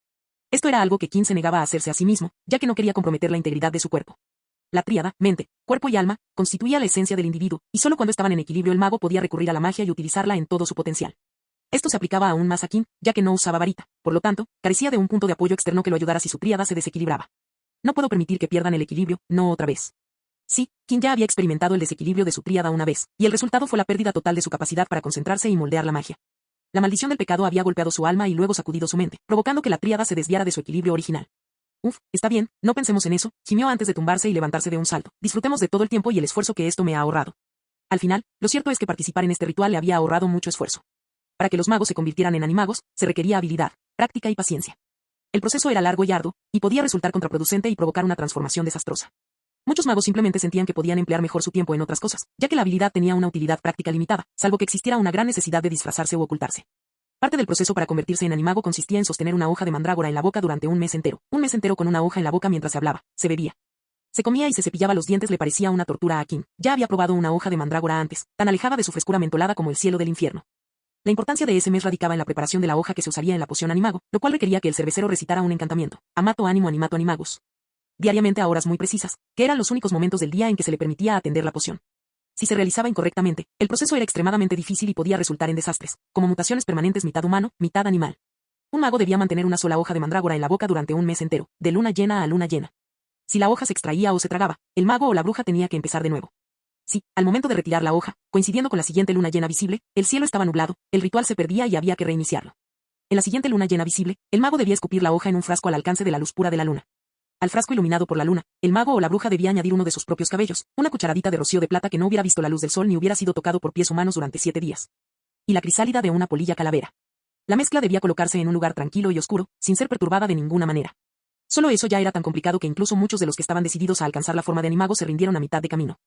Esto era algo que Qin se negaba a hacerse a sí mismo, ya que no quería comprometer la integridad de su cuerpo. La tríada, mente, cuerpo y alma, constituía la esencia del individuo, y solo cuando estaban en equilibrio el mago podía recurrir a la magia y utilizarla en todo su potencial. Esto se aplicaba aún más a Qin, ya que no usaba varita, por lo tanto, carecía de un punto de apoyo externo que lo ayudara si su tríada se desequilibraba. No puedo permitir que pierdan el equilibrio, no otra vez. Sí, Qin ya había experimentado el desequilibrio de su tríada una vez, y el resultado fue la pérdida total de su capacidad para concentrarse y moldear la magia. La maldición del pecado había golpeado su alma y luego sacudido su mente, provocando que la tríada se desviara de su equilibrio original. Uf, está bien, no pensemos en eso, gimió antes de tumbarse y levantarse de un salto. Disfrutemos de todo el tiempo y el esfuerzo que esto me ha ahorrado. Al final, lo cierto es que participar en este ritual le había ahorrado mucho esfuerzo. Para que los magos se convirtieran en animagos, se requería habilidad, práctica y paciencia. El proceso era largo y arduo, y podía resultar contraproducente y provocar una transformación desastrosa. Muchos magos simplemente sentían que podían emplear mejor su tiempo en otras cosas, ya que la habilidad tenía una utilidad práctica limitada, salvo que existiera una gran necesidad de disfrazarse u ocultarse. Parte del proceso para convertirse en animago consistía en sostener una hoja de mandrágora en la boca durante un mes entero con una hoja en la boca mientras se hablaba, se bebía. Se comía y se cepillaba los dientes le parecía una tortura a Qin. Ya había probado una hoja de mandrágora antes, tan alejada de su frescura mentolada como el cielo del infierno. La importancia de ese mes radicaba en la preparación de la hoja que se usaría en la poción animago, lo cual requería que el cervecero recitara un encantamiento, amato ánimo animato animagus. Diariamente a horas muy precisas, que eran los únicos momentos del día en que se le permitía atender la poción. Si se realizaba incorrectamente, el proceso era extremadamente difícil y podía resultar en desastres, como mutaciones permanentes mitad humano, mitad animal. Un mago debía mantener una sola hoja de mandrágora en la boca durante un mes entero, de luna llena a luna llena. Si la hoja se extraía o se tragaba, el mago o la bruja tenía que empezar de nuevo. Si, al momento de retirar la hoja, coincidiendo con la siguiente luna llena visible, el cielo estaba nublado, el ritual se perdía y había que reiniciarlo. En la siguiente luna llena visible, el mago debía escupir la hoja en un frasco al alcance de la luz pura de la luna. Al frasco iluminado por la luna, el mago o la bruja debía añadir uno de sus propios cabellos, una cucharadita de rocío de plata que no hubiera visto la luz del sol ni hubiera sido tocado por pies humanos durante 7 días. Y la crisálida de una polilla calavera. La mezcla debía colocarse en un lugar tranquilo y oscuro, sin ser perturbada de ninguna manera. Solo eso ya era tan complicado que incluso muchos de los que estaban decididos a alcanzar la forma de animago se rindieron a mitad de camino.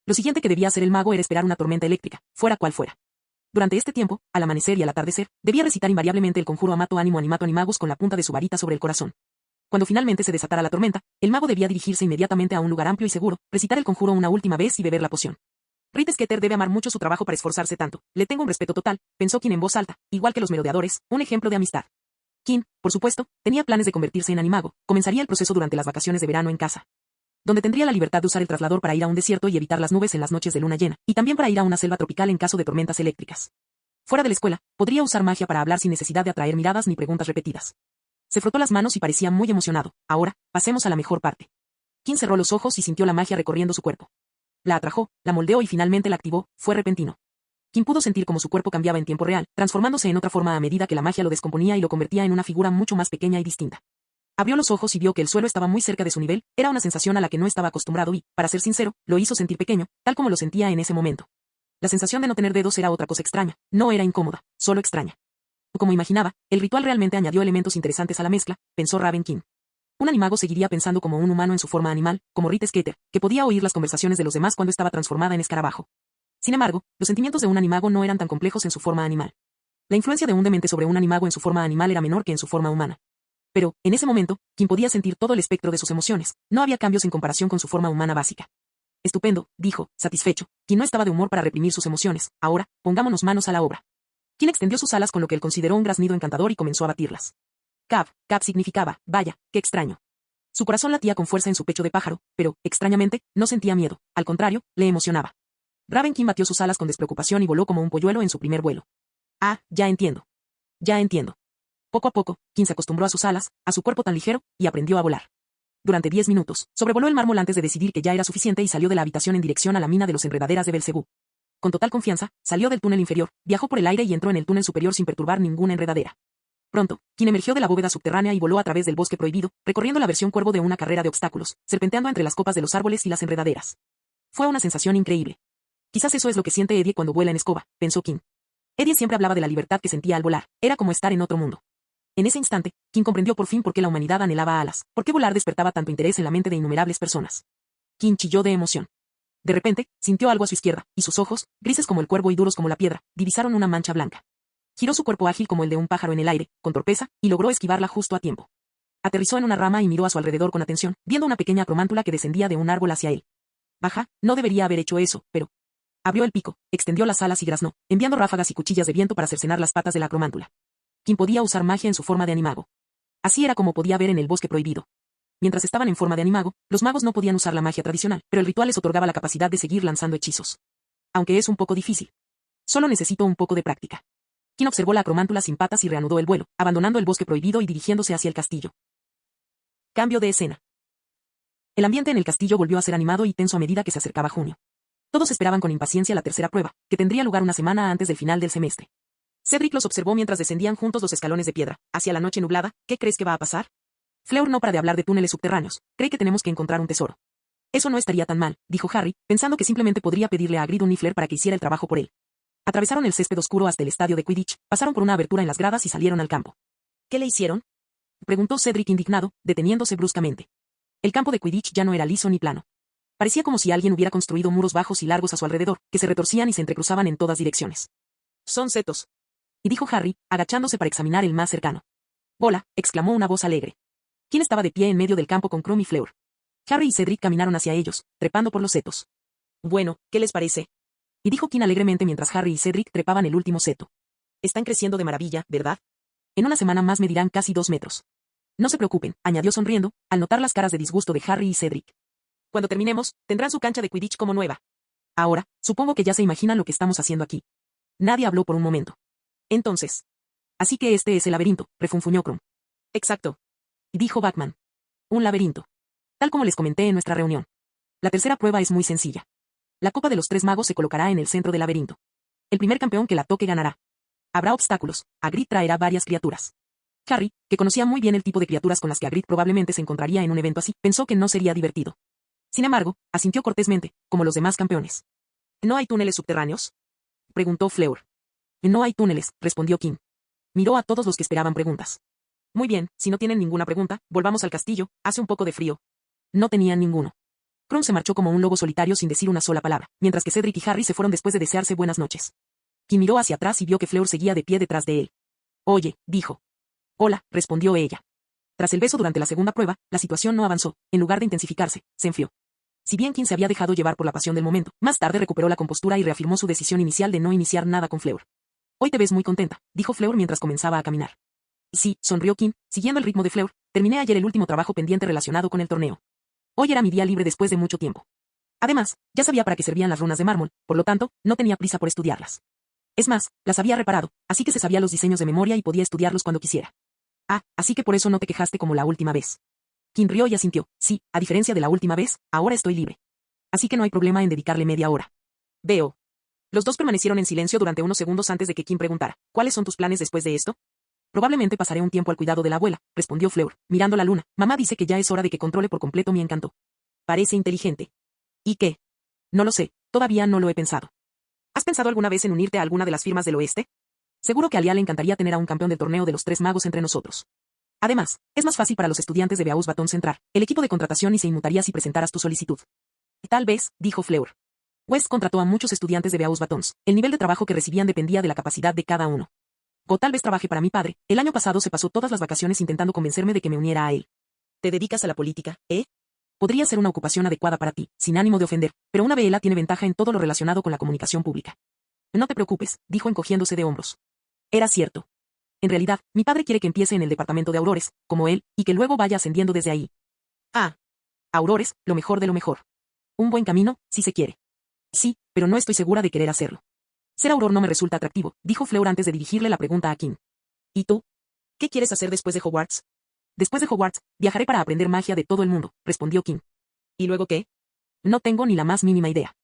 Lo siguiente que debía hacer el mago era esperar una tormenta eléctrica, fuera cual fuera. Durante este tiempo, al amanecer y al atardecer, debía recitar invariablemente el conjuro amato ánimo animato animagus con la punta de su varita sobre el corazón. Cuando finalmente se desatara la tormenta, el mago debía dirigirse inmediatamente a un lugar amplio y seguro, recitar el conjuro una última vez y beber la poción. Rita Skeeter debe amar mucho su trabajo para esforzarse tanto. Le tengo un respeto total, pensó Qin en voz alta, igual que los merodeadores, un ejemplo de amistad. Qin, por supuesto, tenía planes de convertirse en animago. Comenzaría el proceso durante las vacaciones de verano en casa, donde tendría la libertad de usar el traslador para ir a un desierto y evitar las nubes en las noches de luna llena, y también para ir a una selva tropical en caso de tormentas eléctricas. Fuera de la escuela, podría usar magia para hablar sin necesidad de atraer miradas ni preguntas repetidas. Se frotó las manos y parecía muy emocionado. Ahora, pasemos a la mejor parte. Qin cerró los ojos y sintió la magia recorriendo su cuerpo. La atrajo, la moldeó y finalmente la activó, fue repentino. Qin pudo sentir cómo su cuerpo cambiaba en tiempo real, transformándose en otra forma a medida que la magia lo descomponía y lo convertía en una figura mucho más pequeña y distinta. Abrió los ojos y vio que el suelo estaba muy cerca de su nivel, era una sensación a la que no estaba acostumbrado y, para ser sincero, lo hizo sentir pequeño, tal como lo sentía en ese momento. La sensación de no tener dedos era otra cosa extraña, no era incómoda, solo extraña. Como imaginaba, el ritual realmente añadió elementos interesantes a la mezcla, pensó Raven Qin. Un animago seguiría pensando como un humano en su forma animal, como Rita Skeeter, que podía oír las conversaciones de los demás cuando estaba transformada en escarabajo. Sin embargo, los sentimientos de un animago no eran tan complejos en su forma animal. La influencia de un demente sobre un animago en su forma animal era menor que en su forma humana. Pero, en ese momento, Qin podía sentir todo el espectro de sus emociones, no había cambios en comparación con su forma humana básica. Estupendo, dijo, satisfecho. Qin no estaba de humor para reprimir sus emociones. Ahora, pongámonos manos a la obra. Kim extendió sus alas con lo que él consideró un graznido encantador y comenzó a batirlas. Cab, cab significaba, vaya, qué extraño. Su corazón latía con fuerza en su pecho de pájaro, pero, extrañamente, no sentía miedo, al contrario, le emocionaba. Raven Kim batió sus alas con despreocupación y voló como un polluelo en su primer vuelo. Ah, ya entiendo. Ya entiendo. Poco a poco, Kim se acostumbró a sus alas, a su cuerpo tan ligero, y aprendió a volar. Durante 10 minutos, sobrevoló el mármol antes de decidir que ya era suficiente y salió de la habitación en dirección a la mina de los enredaderas de Belcebú. Con total confianza, salió del túnel inferior, viajó por el aire y entró en el túnel superior sin perturbar ninguna enredadera. Pronto, Kim emergió de la bóveda subterránea y voló a través del bosque prohibido, recorriendo la versión cuervo de una carrera de obstáculos, serpenteando entre las copas de los árboles y las enredaderas. Fue una sensación increíble. Quizás eso es lo que siente Eddie cuando vuela en escoba, pensó Kim. Eddie siempre hablaba de la libertad que sentía al volar, era como estar en otro mundo. En ese instante, Kim comprendió por fin por qué la humanidad anhelaba alas, por qué volar despertaba tanto interés en la mente de innumerables personas. Kim chilló de emoción. De repente, sintió algo a su izquierda, y sus ojos, grises como el cuervo y duros como la piedra, divisaron una mancha blanca. Giró su cuerpo ágil como el de un pájaro en el aire, con torpeza, y logró esquivarla justo a tiempo. Aterrizó en una rama y miró a su alrededor con atención, viendo una pequeña acromántula que descendía de un árbol hacia él. Baja, no debería haber hecho eso, pero... Abrió el pico, extendió las alas y graznó, enviando ráfagas y cuchillas de viento para cercenar las patas de la acromántula. Kim podía usar magia en su forma de animago. Así era como podía ver en el bosque prohibido. Mientras estaban en forma de animago, los magos no podían usar la magia tradicional, pero el ritual les otorgaba la capacidad de seguir lanzando hechizos. Aunque es un poco difícil. Solo necesito un poco de práctica. Kim observó la acromántula sin patas y reanudó el vuelo, abandonando el bosque prohibido y dirigiéndose hacia el castillo. Cambio de escena. El ambiente en el castillo volvió a ser animado y tenso a medida que se acercaba junio. Todos esperaban con impaciencia la tercera prueba, que tendría lugar una semana antes del final del semestre. Cedric los observó mientras descendían juntos los escalones de piedra, hacia la noche nublada. ¿Qué crees que va a pasar? Fleur no para de hablar de túneles subterráneos, cree que tenemos que encontrar un tesoro. Eso no estaría tan mal, dijo Harry, pensando que simplemente podría pedirle a Hagrid un Niffler para que hiciera el trabajo por él. Atravesaron el césped oscuro hasta el estadio de Quidditch, pasaron por una abertura en las gradas y salieron al campo. ¿Qué le hicieron? Preguntó Cedric indignado, deteniéndose bruscamente. El campo de Quidditch ya no era liso ni plano. Parecía como si alguien hubiera construido muros bajos y largos a su alrededor, que se retorcían y se entrecruzaban en todas direcciones. Son setos. Y dijo Harry, agachándose para examinar el más cercano. Bola, exclamó una voz alegre. ¿Quién estaba de pie en medio del campo con Krum y Fleur? Harry y Cedric caminaron hacia ellos, trepando por los setos. Bueno, ¿qué les parece? Y dijo Kim alegremente mientras Harry y Cedric trepaban el último seto. Están creciendo de maravilla, ¿verdad? En una semana más medirán casi 2 metros. No se preocupen, añadió sonriendo, al notar las caras de disgusto de Harry y Cedric. Cuando terminemos, tendrán su cancha de Quidditch como nueva. Ahora, supongo que ya se imaginan lo que estamos haciendo aquí. Nadie habló por un momento. Entonces. Así que este es el laberinto, refunfuñó Krum. Exacto. Dijo Batman. Un laberinto. Tal como les comenté en nuestra reunión. La tercera prueba es muy sencilla. La copa de los 3 magos se colocará en el centro del laberinto. El primer campeón que la toque ganará. Habrá obstáculos, Hagrid traerá varias criaturas. Harry, que conocía muy bien el tipo de criaturas con las que Hagrid probablemente se encontraría en un evento así, pensó que no sería divertido. Sin embargo, asintió cortésmente, como los demás campeones. ¿No hay túneles subterráneos? Preguntó Fleur. No hay túneles, respondió Kim. Miró a todos los que esperaban preguntas. Muy bien, si no tienen ninguna pregunta, volvamos al castillo, hace un poco de frío. No tenían ninguno. Krum se marchó como un lobo solitario sin decir una sola palabra, mientras que Cedric y Harry se fueron después de desearse buenas noches. Kim miró hacia atrás y vio que Fleur seguía de pie detrás de él. Oye, dijo. Hola, respondió ella. Tras el beso durante la segunda prueba, la situación no avanzó, en lugar de intensificarse, se enfrió. Si bien Kim se había dejado llevar por la pasión del momento, más tarde recuperó la compostura y reafirmó su decisión inicial de no iniciar nada con Fleur. Hoy te ves muy contenta, dijo Fleur mientras comenzaba a caminar. Sí, sonrió Kim, siguiendo el ritmo de Fleur, terminé ayer el último trabajo pendiente relacionado con el torneo. Hoy era mi día libre después de mucho tiempo. Además, ya sabía para qué servían las runas de mármol, por lo tanto, no tenía prisa por estudiarlas. Es más, las había reparado, así que se sabía los diseños de memoria y podía estudiarlos cuando quisiera. Ah, así que por eso no te quejaste como la última vez. Kim rió y asintió. Sí, a diferencia de la última vez, ahora estoy libre. Así que no hay problema en dedicarle media hora. Veo. Los dos permanecieron en silencio durante unos segundos antes de que Kim preguntara, ¿cuáles son tus planes después de esto? Probablemente pasaré un tiempo al cuidado de la abuela, respondió Fleur, mirando la luna. Mamá dice que ya es hora de que controle por completo mi encanto. Parece inteligente. ¿Y qué? No lo sé, todavía no lo he pensado. ¿Has pensado alguna vez en unirte a alguna de las firmas del oeste? Seguro que a Alia le encantaría tener a un campeón del torneo de los 3 magos entre nosotros. Además, es más fácil para los estudiantes de Beauxbatons Batón entrar, el equipo de contratación y se inmutaría si presentaras tu solicitud. Tal vez, dijo Fleur. West contrató a muchos estudiantes de Beauxbatons Batons, el nivel de trabajo que recibían dependía de la capacidad de cada uno. O tal vez trabaje para mi padre, el año pasado se pasó todas las vacaciones intentando convencerme de que me uniera a él. ¿Te dedicas a la política, eh? Podría ser una ocupación adecuada para ti, sin ánimo de ofender, pero una vela tiene ventaja en todo lo relacionado con la comunicación pública. No te preocupes, dijo encogiéndose de hombros. Era cierto. En realidad, mi padre quiere que empiece en el departamento de Aurores, como él, y que luego vaya ascendiendo desde ahí. Ah. Aurores, lo mejor de lo mejor. Un buen camino, si se quiere. Sí, pero no estoy segura de querer hacerlo. Ser Auror no me resulta atractivo, dijo Fleur antes de dirigirle la pregunta a Kim. ¿Y tú? ¿Qué quieres hacer después de Hogwarts? Después de Hogwarts, viajaré para aprender magia de todo el mundo, respondió Kim. ¿Y luego qué? No tengo ni la más mínima idea.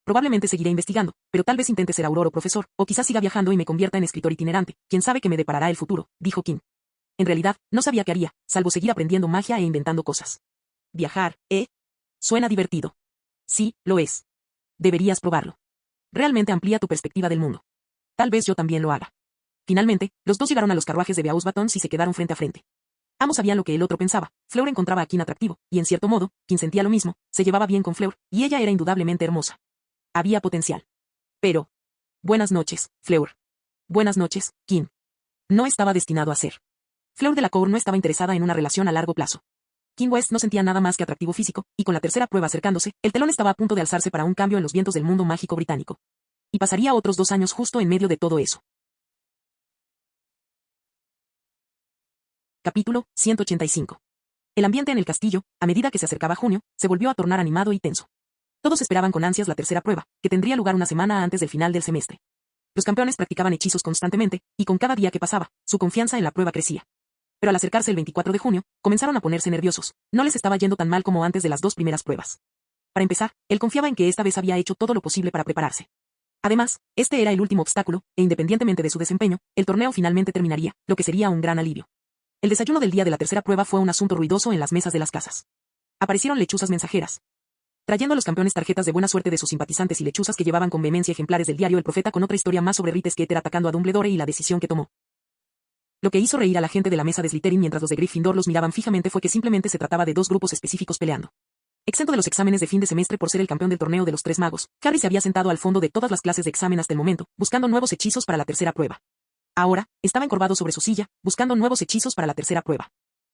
Probablemente seguiré investigando, pero tal vez intente ser Auror o profesor, o quizás siga viajando y me convierta en escritor itinerante, quién sabe qué me deparará el futuro, dijo Kim. En realidad, no sabía qué haría, salvo seguir aprendiendo magia e inventando cosas. Viajar, ¿eh? Suena divertido. Sí, lo es. Deberías probarlo. Realmente amplía tu perspectiva del mundo. Tal vez yo también lo haga. Finalmente, los dos llegaron a los carruajes de Beauxbatons y se quedaron frente a frente. Ambos sabían lo que el otro pensaba. Fleur encontraba a Kim atractivo, y en cierto modo, Kim sentía lo mismo, se llevaba bien con Fleur, y ella era indudablemente hermosa. Había potencial. Pero... Buenas noches, Fleur. Buenas noches, Kim. No estaba destinado a ser. Fleur Delacour no estaba interesada en una relación a largo plazo. Kim West no sentía nada más que atractivo físico, y con la tercera prueba acercándose, el telón estaba a punto de alzarse para un cambio en los vientos del mundo mágico británico. Y pasaría otros 2 años justo en medio de todo eso. Capítulo 185. El ambiente en el castillo, a medida que se acercaba junio, se volvió a tornar animado y tenso. Todos esperaban con ansias la tercera prueba, que tendría lugar una semana antes del final del semestre. Los campeones practicaban hechizos constantemente, y con cada día que pasaba, su confianza en la prueba crecía. Pero al acercarse el 24 de junio, comenzaron a ponerse nerviosos. No les estaba yendo tan mal como antes de las 2 primeras pruebas. Para empezar, él confiaba en que esta vez había hecho todo lo posible para prepararse. Además, este era el último obstáculo, e independientemente de su desempeño, el torneo finalmente terminaría, lo que sería un gran alivio. El desayuno del día de la tercera prueba fue un asunto ruidoso en las mesas de las casas. Aparecieron lechuzas mensajeras, trayendo a los campeones tarjetas de buena suerte de sus simpatizantes y lechuzas que llevaban con vehemencia ejemplares del diario El Profeta con otra historia más sobre Rita Skeeter atacando a Dumbledore y la decisión que tomó. Lo que hizo reír a la gente de la mesa de Slytherin mientras los de Gryffindor los miraban fijamente fue que simplemente se trataba de 2 grupos específicos peleando. Exento de los exámenes de fin de semestre por ser el campeón del torneo de los 3 magos, Harry se había sentado al fondo de todas las clases de examen hasta el momento, buscando nuevos hechizos para la tercera prueba. Ahora, estaba encorvado sobre su silla, buscando nuevos hechizos para la tercera prueba.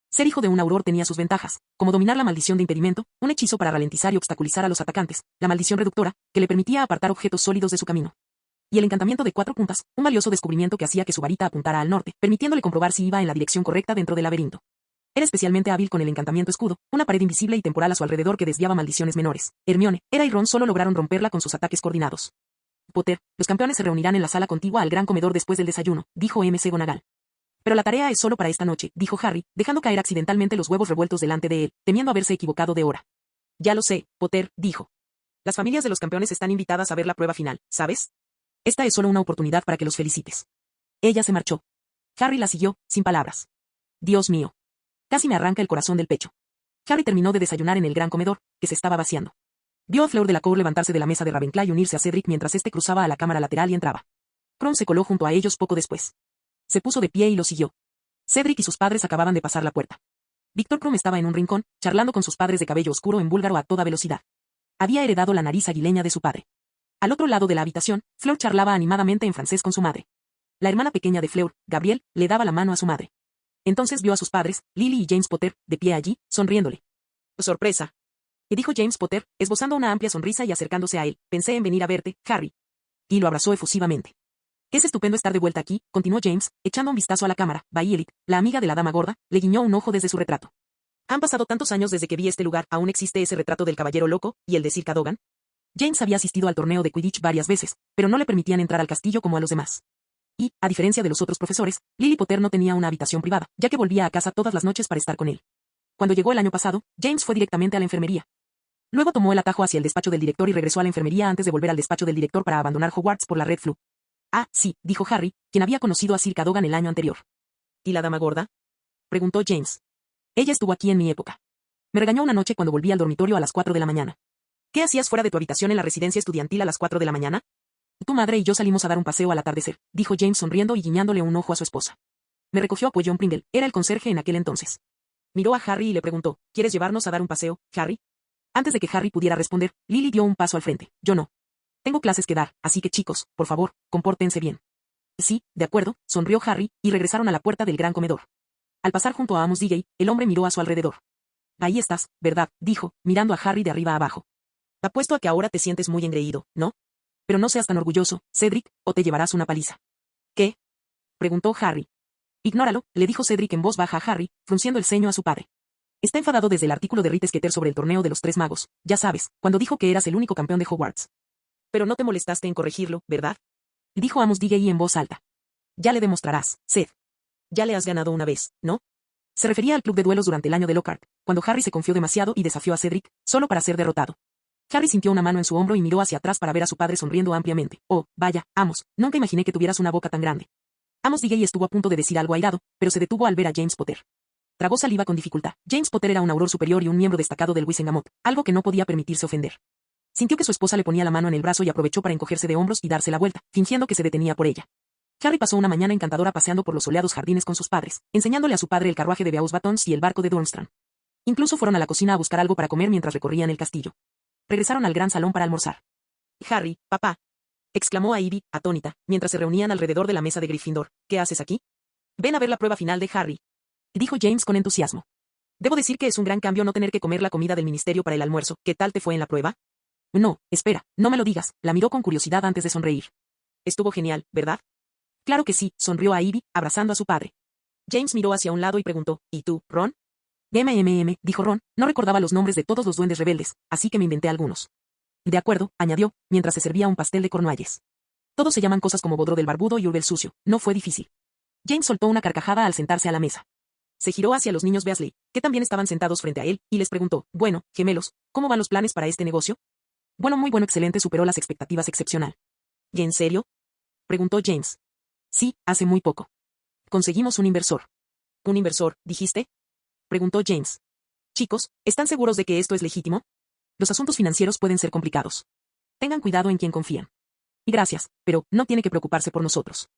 Ser hijo de un auror tenía sus ventajas, como dominar la maldición de impedimento, un hechizo para ralentizar y obstaculizar a los atacantes, la maldición reductora, que le permitía apartar objetos sólidos de su camino. Y el encantamiento de 4 puntas, un valioso descubrimiento que hacía que su varita apuntara al norte, permitiéndole comprobar si iba en la dirección correcta dentro del laberinto. Era especialmente hábil con el encantamiento escudo, una pared invisible y temporal a su alrededor que desviaba maldiciones menores. Hermione, Era y Ron solo lograron romperla con sus ataques coordinados. Potter, los campeones se reunirán en la sala contigua al gran comedor después del desayuno, dijo McGonagall. Pero la tarea es solo para esta noche, dijo Harry, dejando caer accidentalmente los huevos revueltos delante de él, temiendo haberse equivocado de hora. Ya lo sé, Potter, dijo. Las familias de los campeones están invitadas a ver la prueba final, ¿sabes? Esta es solo una oportunidad para que los felicites. Ella se marchó. Harry la siguió, sin palabras. Dios mío. Casi me arranca el corazón del pecho. Harry terminó de desayunar en el gran comedor, que se estaba vaciando. Vio a Fleur Delacour levantarse de la mesa de Ravenclaw y unirse a Cedric mientras este cruzaba a la cámara lateral y entraba. Krum se coló junto a ellos poco después. Se puso de pie y lo siguió. Cedric y sus padres acababan de pasar la puerta. Víctor Krum estaba en un rincón, charlando con sus padres de cabello oscuro en búlgaro a toda velocidad. Había heredado la nariz aguileña de su padre. Al otro lado de la habitación, Fleur charlaba animadamente en francés con su madre. La hermana pequeña de Fleur, Gabrielle, le daba la mano a su madre. Entonces vio a sus padres, Lily y James Potter, de pie allí, sonriéndole. ¡Sorpresa! Y dijo James Potter, esbozando una amplia sonrisa y acercándose a él. Pensé en venir a verte, Harry. Y lo abrazó efusivamente. Es estupendo estar de vuelta aquí, continuó James, echando un vistazo a la cámara. Violet, la amiga de la dama gorda, le guiñó un ojo desde su retrato. Han pasado tantos años desde que vi este lugar, ¿aún existe ese retrato del caballero loco, y el de Sir Cadogan? James había asistido al torneo de Quidditch varias veces, pero no le permitían entrar al castillo como a los demás. Y, a diferencia de los otros profesores, Lily Potter no tenía una habitación privada, ya que volvía a casa todas las noches para estar con él. Cuando llegó el año pasado, James fue directamente a la enfermería. Luego tomó el atajo hacia el despacho del director y regresó a la enfermería antes de volver al despacho del director para abandonar Hogwarts por la Red Flu. Ah, sí, dijo Harry, quien había conocido a Sir Cadogan el año anterior. ¿Y la dama gorda? Preguntó James. Ella estuvo aquí en mi época. Me regañó una noche cuando volví al dormitorio a las 4 de la mañana. ¿Qué hacías fuera de tu habitación en la residencia estudiantil a las 4 de la mañana? Tu madre y yo salimos a dar un paseo al atardecer, dijo James sonriendo y guiñándole un ojo a su esposa. Me recogió a John Pringle, era el conserje en aquel entonces. Miró a Harry y le preguntó, ¿quieres llevarnos a dar un paseo, Harry? Antes de que Harry pudiera responder, Lily dio un paso al frente. Yo no. Tengo clases que dar, así que chicos, por favor, compórtense bien. Sí, de acuerdo, sonrió Harry, y regresaron a la puerta del gran comedor. Al pasar junto a Amos DJ, el hombre miró a su alrededor. Ahí estás, ¿verdad?, dijo, mirando a Harry de arriba a abajo. Apuesto a que ahora te sientes muy engreído, ¿no? Pero no seas tan orgulloso, Cedric, o te llevarás una paliza. ¿Qué? preguntó Harry. Ignóralo, le dijo Cedric en voz baja a Harry, frunciendo el ceño a su padre. Está enfadado desde el artículo de Rita Skeeter sobre el torneo de los 3 magos, ya sabes, cuando dijo que eras el único campeón de Hogwarts. Pero no te molestaste en corregirlo, ¿verdad? Dijo Amos Diggory en voz alta. Ya le demostrarás, Ced. Ya le has ganado una vez, ¿no? Se refería al club de duelos durante el año de Lockhart, cuando Harry se confió demasiado y desafió a Cedric, solo para ser derrotado. Harry sintió una mano en su hombro y miró hacia atrás para ver a su padre sonriendo ampliamente. Oh, vaya, Amos, nunca imaginé que tuvieras una boca tan grande. Amos Diggory estuvo a punto de decir algo airado, pero se detuvo al ver a James Potter. Tragó saliva con dificultad. James Potter era un auror superior y un miembro destacado del Wizengamot, algo que no podía permitirse ofender. Sintió que su esposa le ponía la mano en el brazo y aprovechó para encogerse de hombros y darse la vuelta, fingiendo que se detenía por ella. Harry pasó una mañana encantadora paseando por los soleados jardines con sus padres, enseñándole a su padre el carruaje de Beauxbatons Batons y el barco de Durmstrang. Incluso fueron a la cocina a buscar algo para comer mientras recorrían el castillo. Regresaron al gran salón para almorzar. Harry, papá, exclamó a Ivy, atónita, mientras se reunían alrededor de la mesa de Gryffindor. ¿Qué haces aquí? Ven a ver la prueba final de Harry, dijo James con entusiasmo. Debo decir que es un gran cambio no tener que comer la comida del ministerio para el almuerzo. ¿Qué tal te fue en la prueba? No, espera, no me lo digas, la miró con curiosidad antes de sonreír. Estuvo genial, ¿verdad? Claro que sí, sonrió a Ivy, abrazando a su padre. James miró hacia un lado y preguntó, ¿y tú, Ron? Dijo Ron, no recordaba los nombres de todos los duendes rebeldes, así que me inventé algunos. De acuerdo, añadió, mientras se servía un pastel de cornualles. Todos se llaman cosas como Bodro del Barbudo y Urbe el Sucio, no fue difícil. James soltó una carcajada al sentarse a la mesa. Se giró hacia los niños Weasley, que también estaban sentados frente a él, y les preguntó, bueno, gemelos, ¿cómo van los planes para este negocio? Bueno, muy bueno, excelente, superó las expectativas, excepcional. ¿Y en serio? Preguntó James. Sí, hace muy poco. Conseguimos un inversor. ¿Un inversor, dijiste? Preguntó James. Chicos, ¿están seguros de que esto es legítimo? Los asuntos financieros pueden ser complicados. Tengan cuidado en quien confían. Y gracias, pero no tiene que preocuparse por nosotros.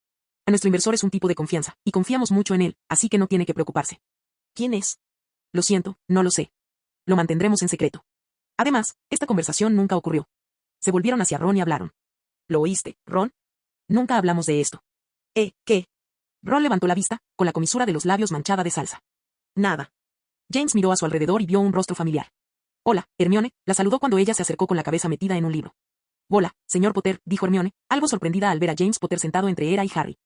A nuestro inversor es un tipo de confianza, y confiamos mucho en él, así que no tiene que preocuparse. ¿Quién es? Lo siento, no lo sé. Lo mantendremos en secreto. Además, esta conversación nunca ocurrió. Se volvieron hacia Ron y hablaron. ¿Lo oíste, Ron? Nunca hablamos de esto. ¿Qué? Ron levantó la vista, con la comisura de los labios manchada de salsa. Nada. James miró a su alrededor y vio un rostro familiar. Hola, Hermione, la saludó cuando ella se acercó con la cabeza metida en un libro. Hola, señor Potter, dijo Hermione, algo sorprendida al ver a James Potter sentado entre ella y Harry.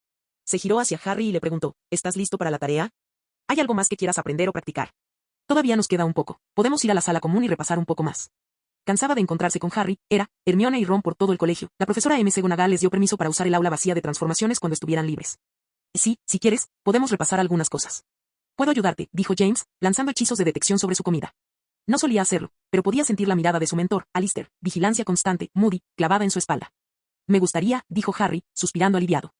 Se giró hacia Harry y le preguntó, ¿estás listo para la tarea? ¿Hay algo más que quieras aprender o practicar? Todavía nos queda un poco. Podemos ir a la sala común y repasar un poco más. Cansada de encontrarse con Harry, Hermione y Ron por todo el colegio. La profesora M. McGonagall les dio permiso para usar el aula vacía de transformaciones cuando estuvieran libres. Sí, si quieres, podemos repasar algunas cosas. Puedo ayudarte, dijo James, lanzando hechizos de detección sobre su comida. No solía hacerlo, pero podía sentir la mirada de su mentor, Alistair, vigilancia constante, Moody, clavada en su espalda. Me gustaría, dijo Harry, suspirando aliviado.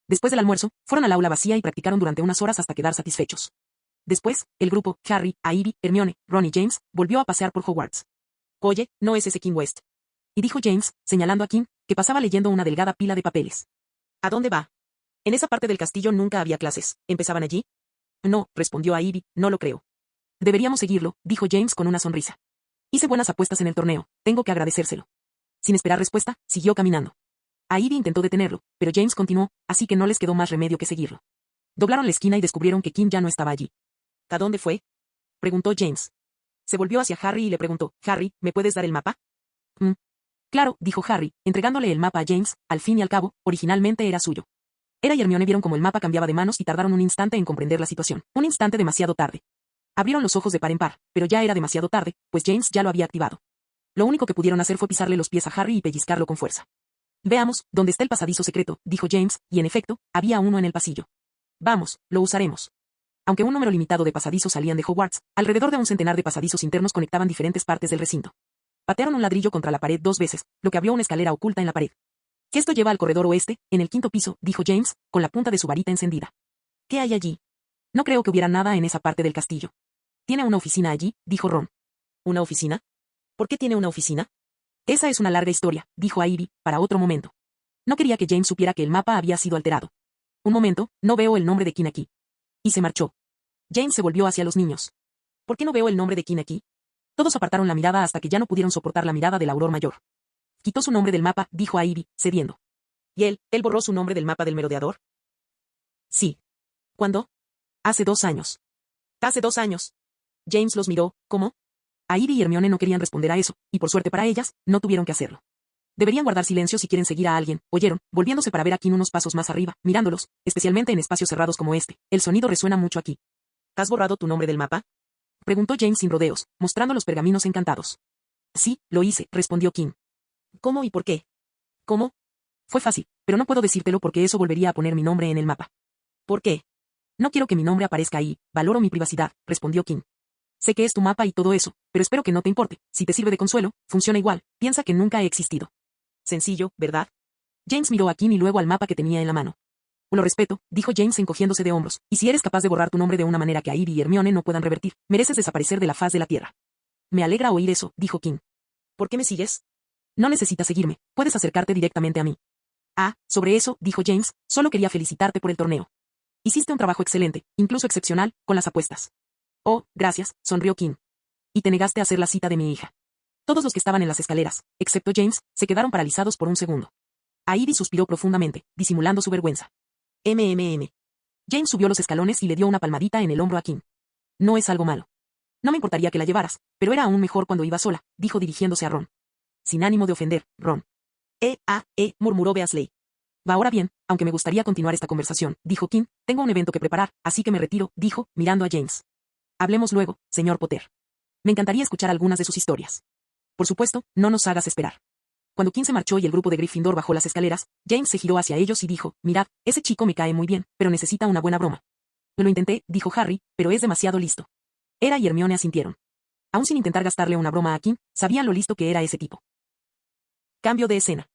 Después del almuerzo, fueron al aula vacía y practicaron durante unas horas hasta quedar satisfechos. Después, el grupo, Harry, Ivy, Hermione, Ron y James, volvió a pasear por Hogwarts. Oye, no es ese King West. Y dijo James, señalando a King, que pasaba leyendo una delgada pila de papeles. ¿A dónde va? En esa parte del castillo nunca había clases. ¿Empezaban allí? No, respondió Ivy, no lo creo. Deberíamos seguirlo, dijo James con una sonrisa. Hice buenas apuestas en el torneo, tengo que agradecérselo. Sin esperar respuesta, siguió caminando. Ivy intentó detenerlo, pero James continuó, así que no les quedó más remedio que seguirlo. Doblaron la esquina y descubrieron que Kim ya no estaba allí. ¿A dónde fue? Preguntó James. Se volvió hacia Harry y le preguntó, Harry, ¿me puedes dar el mapa? Claro, dijo Harry, entregándole el mapa a James, al fin y al cabo, originalmente era suyo. Era y Hermione vieron cómo el mapa cambiaba de manos y tardaron un instante en comprender la situación, un instante demasiado tarde. Abrieron los ojos de par en par, pero ya era demasiado tarde, pues James ya lo había activado. Lo único que pudieron hacer fue pisarle los pies a Harry y pellizcarlo con fuerza. Veamos, ¿dónde está el pasadizo secreto?, dijo James, y en efecto, había uno en el pasillo. Vamos, lo usaremos. Aunque un número limitado de pasadizos salían de Hogwarts, alrededor de un centenar de pasadizos internos conectaban diferentes partes del recinto. Patearon un ladrillo contra la pared 2 veces, lo que abrió una escalera oculta en la pared. Que esto lleva al corredor oeste, en el 5º piso, dijo James, con la punta de su varita encendida. ¿Qué hay allí? No creo que hubiera nada en esa parte del castillo. Tiene una oficina allí, dijo Ron. ¿Una oficina? ¿Por qué tiene una oficina? Esa es una larga historia, dijo Ivy, para otro momento. No quería que James supiera que el mapa había sido alterado. Un momento, no veo el nombre de King aquí. Y se marchó. James se volvió hacia los niños. ¿Por qué no veo el nombre de King aquí? Todos apartaron la mirada hasta que ya no pudieron soportar la mirada del auror mayor. Quitó su nombre del mapa, dijo a Ivy, cediendo. ¿Y él borró su nombre del mapa del merodeador? Sí. ¿Cuándo? Hace 2 años. Hace 2 años. James los miró, ¿cómo? A Ivy y Hermione no querían responder a eso, y por suerte para ellas, no tuvieron que hacerlo. Deberían guardar silencio si quieren seguir a alguien, oyeron, volviéndose para ver a Kim unos pasos más arriba, mirándolos, especialmente en espacios cerrados como este. El sonido resuena mucho aquí. ¿Has borrado tu nombre del mapa? Preguntó James sin rodeos, mostrando los pergaminos encantados. Sí, lo hice, respondió Kim. ¿Cómo y por qué? ¿Cómo? Fue fácil, pero no puedo decírtelo porque eso volvería a poner mi nombre en el mapa. ¿Por qué? No quiero que mi nombre aparezca ahí, valoro mi privacidad, respondió Kim. Sé que es tu mapa y todo eso, pero espero que no te importe. Si te sirve de consuelo, funciona igual, piensa que nunca he existido. Sencillo, ¿verdad? James miró a Kim y luego al mapa que tenía en la mano. Lo respeto, dijo James encogiéndose de hombros, y si eres capaz de borrar tu nombre de una manera que a Ivy y Hermione no puedan revertir, mereces desaparecer de la faz de la Tierra. Me alegra oír eso, dijo Kim. ¿Por qué me sigues? No necesitas seguirme, puedes acercarte directamente a mí. Ah, sobre eso, dijo James, solo quería felicitarte por el torneo. Hiciste un trabajo excelente, incluso excepcional, con las apuestas. Oh, gracias, sonrió Kim. Y te negaste a hacer la cita de mi hija. Todos los que estaban en las escaleras, excepto James, se quedaron paralizados por un segundo. Ivy suspiró profundamente, disimulando su vergüenza. James subió los escalones y le dio una palmadita en el hombro a Kim. No es algo malo. No me importaría que la llevaras, pero era aún mejor cuando iba sola, dijo dirigiéndose a Ron. Sin ánimo de ofender, Ron. Murmuró Weasley. Va ahora bien, aunque me gustaría continuar esta conversación, dijo Kim, tengo un evento que preparar, así que me retiro, dijo, mirando a James. Hablemos luego, señor Potter. Me encantaría escuchar algunas de sus historias. Por supuesto, no nos hagas esperar. Cuando Kim se marchó y el grupo de Gryffindor bajó las escaleras, James se giró hacia ellos y dijo, mirad, ese chico me cae muy bien, pero necesita una buena broma. Lo intenté, dijo Harry, pero es demasiado listo. Era y Hermione asintieron. Aún sin intentar gastarle una broma a Kim, sabían lo listo que era ese tipo. Cambio de escena.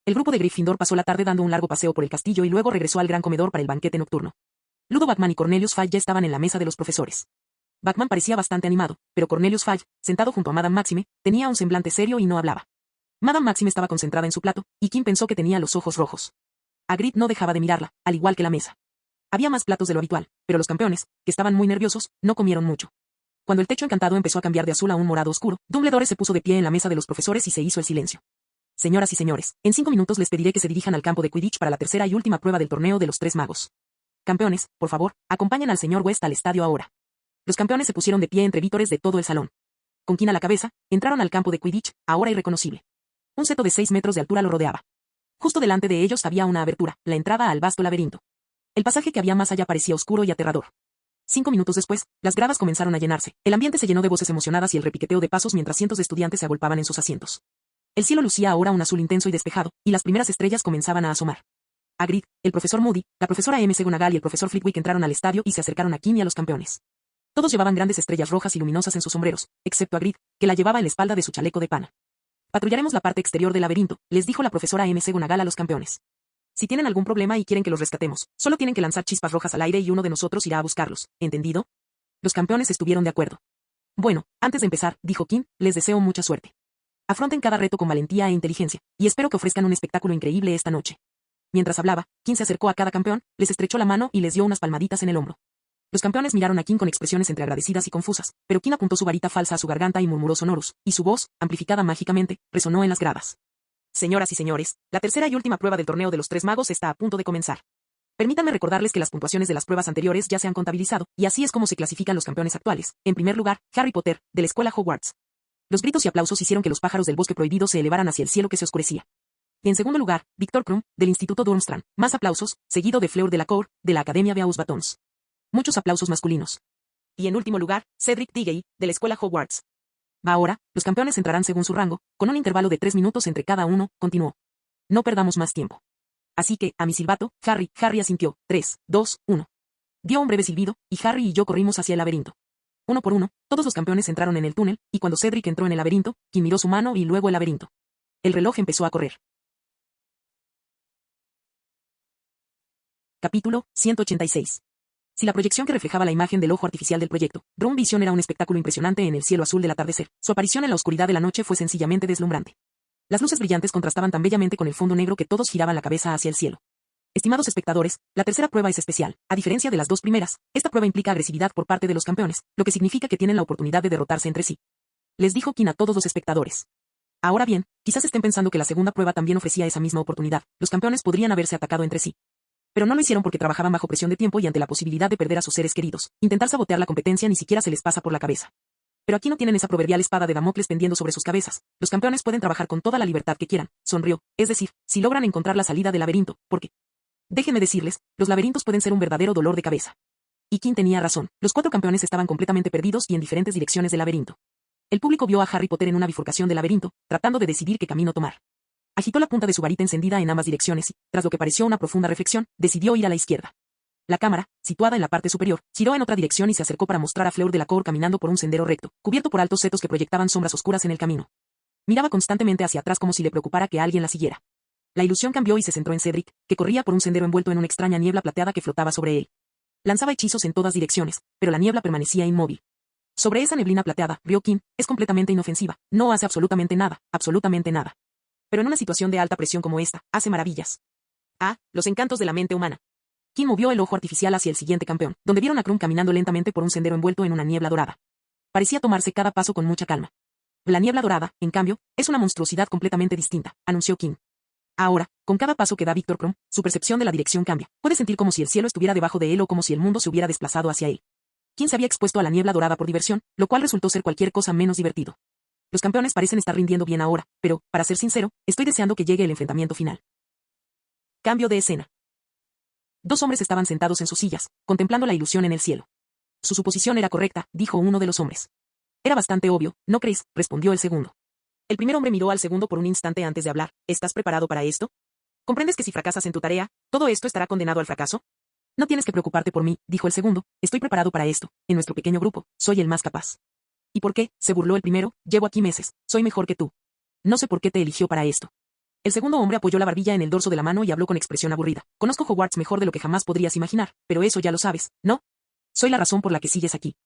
El grupo de Gryffindor pasó la tarde dando un largo paseo por el castillo y luego regresó al gran comedor para el banquete nocturno. Ludo Bagman y Cornelius Fudge ya estaban en la mesa de los profesores. Bagman parecía bastante animado, pero Cornelius Fudge, sentado junto a Madame Maxime, tenía un semblante serio y no hablaba. Madame Maxime estaba concentrada en su plato, y Kim pensó que tenía los ojos rojos. Hagrid no dejaba de mirarla, al igual que la mesa. Había más platos de lo habitual, pero los campeones, que estaban muy nerviosos, no comieron mucho. Cuando el techo encantado empezó a cambiar de azul a un morado oscuro, Dumbledore se puso de pie en la mesa de los profesores y se hizo el silencio. Señoras y señores, en 5 minutos les pediré que se dirijan al campo de Quidditch para la tercera y última prueba del torneo de los 3 magos. Campeones, por favor, acompañen al señor West al estadio ahora. Los campeones se pusieron de pie entre vítores de todo el salón. Con Kim a la cabeza, entraron al campo de Quidditch, ahora irreconocible. Un seto de 6 metros de altura lo rodeaba. Justo delante de ellos había una abertura, la entrada al vasto laberinto. El pasaje que había más allá parecía oscuro y aterrador. 5 minutos después, las gradas comenzaron a llenarse, el ambiente se llenó de voces emocionadas y el repiqueteo de pasos mientras cientos de estudiantes se agolpaban en sus asientos. El cielo lucía ahora un azul intenso y despejado, y las primeras estrellas comenzaban a asomar. Hagrid, el profesor Moody, la profesora McGonagall y el profesor Flitwick entraron al estadio y se acercaron a Kim y a los campeones. Todos llevaban grandes estrellas rojas y luminosas en sus sombreros, excepto Hagrid, que la llevaba en la espalda de su chaleco de pana. Patrullaremos la parte exterior del laberinto, les dijo la profesora McGonagall a los campeones. Si tienen algún problema y quieren que los rescatemos, solo tienen que lanzar chispas rojas al aire y uno de nosotros irá a buscarlos, ¿entendido? Los campeones estuvieron de acuerdo. Bueno, antes de empezar, dijo Kim, les deseo mucha suerte. Afronten cada reto con valentía e inteligencia, y espero que ofrezcan un espectáculo increíble esta noche. Mientras hablaba, Kim se acercó a cada campeón, les estrechó la mano y les dio unas palmaditas en el hombro. Los campeones miraron a Kim con expresiones entre agradecidas y confusas, pero Kim apuntó su varita falsa a su garganta y murmuró sonorus, y su voz, amplificada mágicamente, resonó en las gradas. Señoras y señores, la tercera y última prueba del torneo de los 3 magos está a punto de comenzar. Permítanme recordarles que las puntuaciones de las pruebas anteriores ya se han contabilizado, y así es como se clasifican los campeones actuales. En primer lugar, Harry Potter, de la escuela Hogwarts. Los gritos y aplausos hicieron que los pájaros del bosque prohibido se elevaran hacia el cielo que se oscurecía. Y en segundo lugar, Víctor Krum, del Instituto Durmstrang. Más aplausos, seguido de Fleur Delacour, de la Academia Beauxbatons. Muchos aplausos masculinos. Y en último lugar, Cedric Diggory, de la escuela Hogwarts. Ahora, los campeones entrarán según su rango, con un intervalo de 3 minutos entre cada uno, continuó. No perdamos más tiempo. Así que, a mi silbato, Harry asintió. 3, 2, 1. Dio un breve silbido, y Harry y yo corrimos hacia el laberinto. Uno por uno, todos los campeones entraron en el túnel, y cuando Cedric entró en el laberinto, Kim miró su mano y luego el laberinto. El reloj empezó a correr. Capítulo 186. Si la proyección que reflejaba la imagen del ojo artificial del proyecto, Room Vision era un espectáculo impresionante en el cielo azul del atardecer, su aparición en la oscuridad de la noche fue sencillamente deslumbrante. Las luces brillantes contrastaban tan bellamente con el fondo negro que todos giraban la cabeza hacia el cielo. Estimados espectadores, la tercera prueba es especial. A diferencia de las 2 primeras, esta prueba implica agresividad por parte de los campeones, lo que significa que tienen la oportunidad de derrotarse entre sí. Les dijo Kim a todos los espectadores. Ahora bien, quizás estén pensando que la segunda prueba también ofrecía esa misma oportunidad. Los campeones podrían haberse atacado entre sí. Pero no lo hicieron porque trabajaban bajo presión de tiempo y ante la posibilidad de perder a sus seres queridos. Intentar sabotear la competencia ni siquiera se les pasa por la cabeza. Pero aquí no tienen esa proverbial espada de Damocles pendiendo sobre sus cabezas. Los campeones pueden trabajar con toda la libertad que quieran, sonrió, es decir, si logran encontrar la salida del laberinto, porque... Déjenme decirles, los laberintos pueden ser un verdadero dolor de cabeza. Y King tenía razón, los 4 campeones estaban completamente perdidos y en diferentes direcciones del laberinto. El público vio a Harry Potter en una bifurcación del laberinto, tratando de decidir qué camino tomar. Agitó la punta de su varita encendida en ambas direcciones y, tras lo que pareció una profunda reflexión, decidió ir a la izquierda. La cámara, situada en la parte superior, giró en otra dirección y se acercó para mostrar a Fleur Delacour caminando por un sendero recto, cubierto por altos setos que proyectaban sombras oscuras en el camino. Miraba constantemente hacia atrás como si le preocupara que alguien la siguiera. La ilusión cambió y se centró en Cedric, que corría por un sendero envuelto en una extraña niebla plateada que flotaba sobre él. Lanzaba hechizos en todas direcciones, pero la niebla permanecía inmóvil. Sobre esa neblina plateada, rió King, es completamente inofensiva, no hace absolutamente nada, absolutamente nada. Pero en una situación de alta presión como esta, hace maravillas. Ah, los encantos de la mente humana. King movió el ojo artificial hacia el siguiente campeón, donde vieron a Krum caminando lentamente por un sendero envuelto en una niebla dorada. Parecía tomarse cada paso con mucha calma. La niebla dorada, en cambio, es una monstruosidad completamente distinta, anunció King. Ahora, con cada paso que da Víctor Krum, su percepción de la dirección cambia. Puede sentir como si el cielo estuviera debajo de él o como si el mundo se hubiera desplazado hacia él. King se había expuesto a la niebla dorada por diversión, lo cual resultó ser cualquier cosa menos divertido. Los campeones parecen estar rindiendo bien ahora, pero, para ser sincero, estoy deseando que llegue el enfrentamiento final. Cambio de escena. 2 hombres estaban sentados en sus sillas, contemplando la ilusión en el cielo. Su suposición era correcta, dijo uno de los hombres. Era bastante obvio, ¿no crees?, respondió el segundo. El primer hombre miró al segundo por un instante antes de hablar. ¿Estás preparado para esto? ¿Comprendes que si fracasas en tu tarea, todo esto estará condenado al fracaso? No tienes que preocuparte por mí, dijo el segundo, estoy preparado para esto. En nuestro pequeño grupo, soy el más capaz. ¿Y por qué?, se burló el primero, llevo aquí meses, soy mejor que tú. No sé por qué te eligió para esto. El segundo hombre apoyó la barbilla en el dorso de la mano y habló con expresión aburrida. Conozco Hogwarts mejor de lo que jamás podrías imaginar, pero eso ya lo sabes, ¿no? Soy la razón por la que sigues aquí.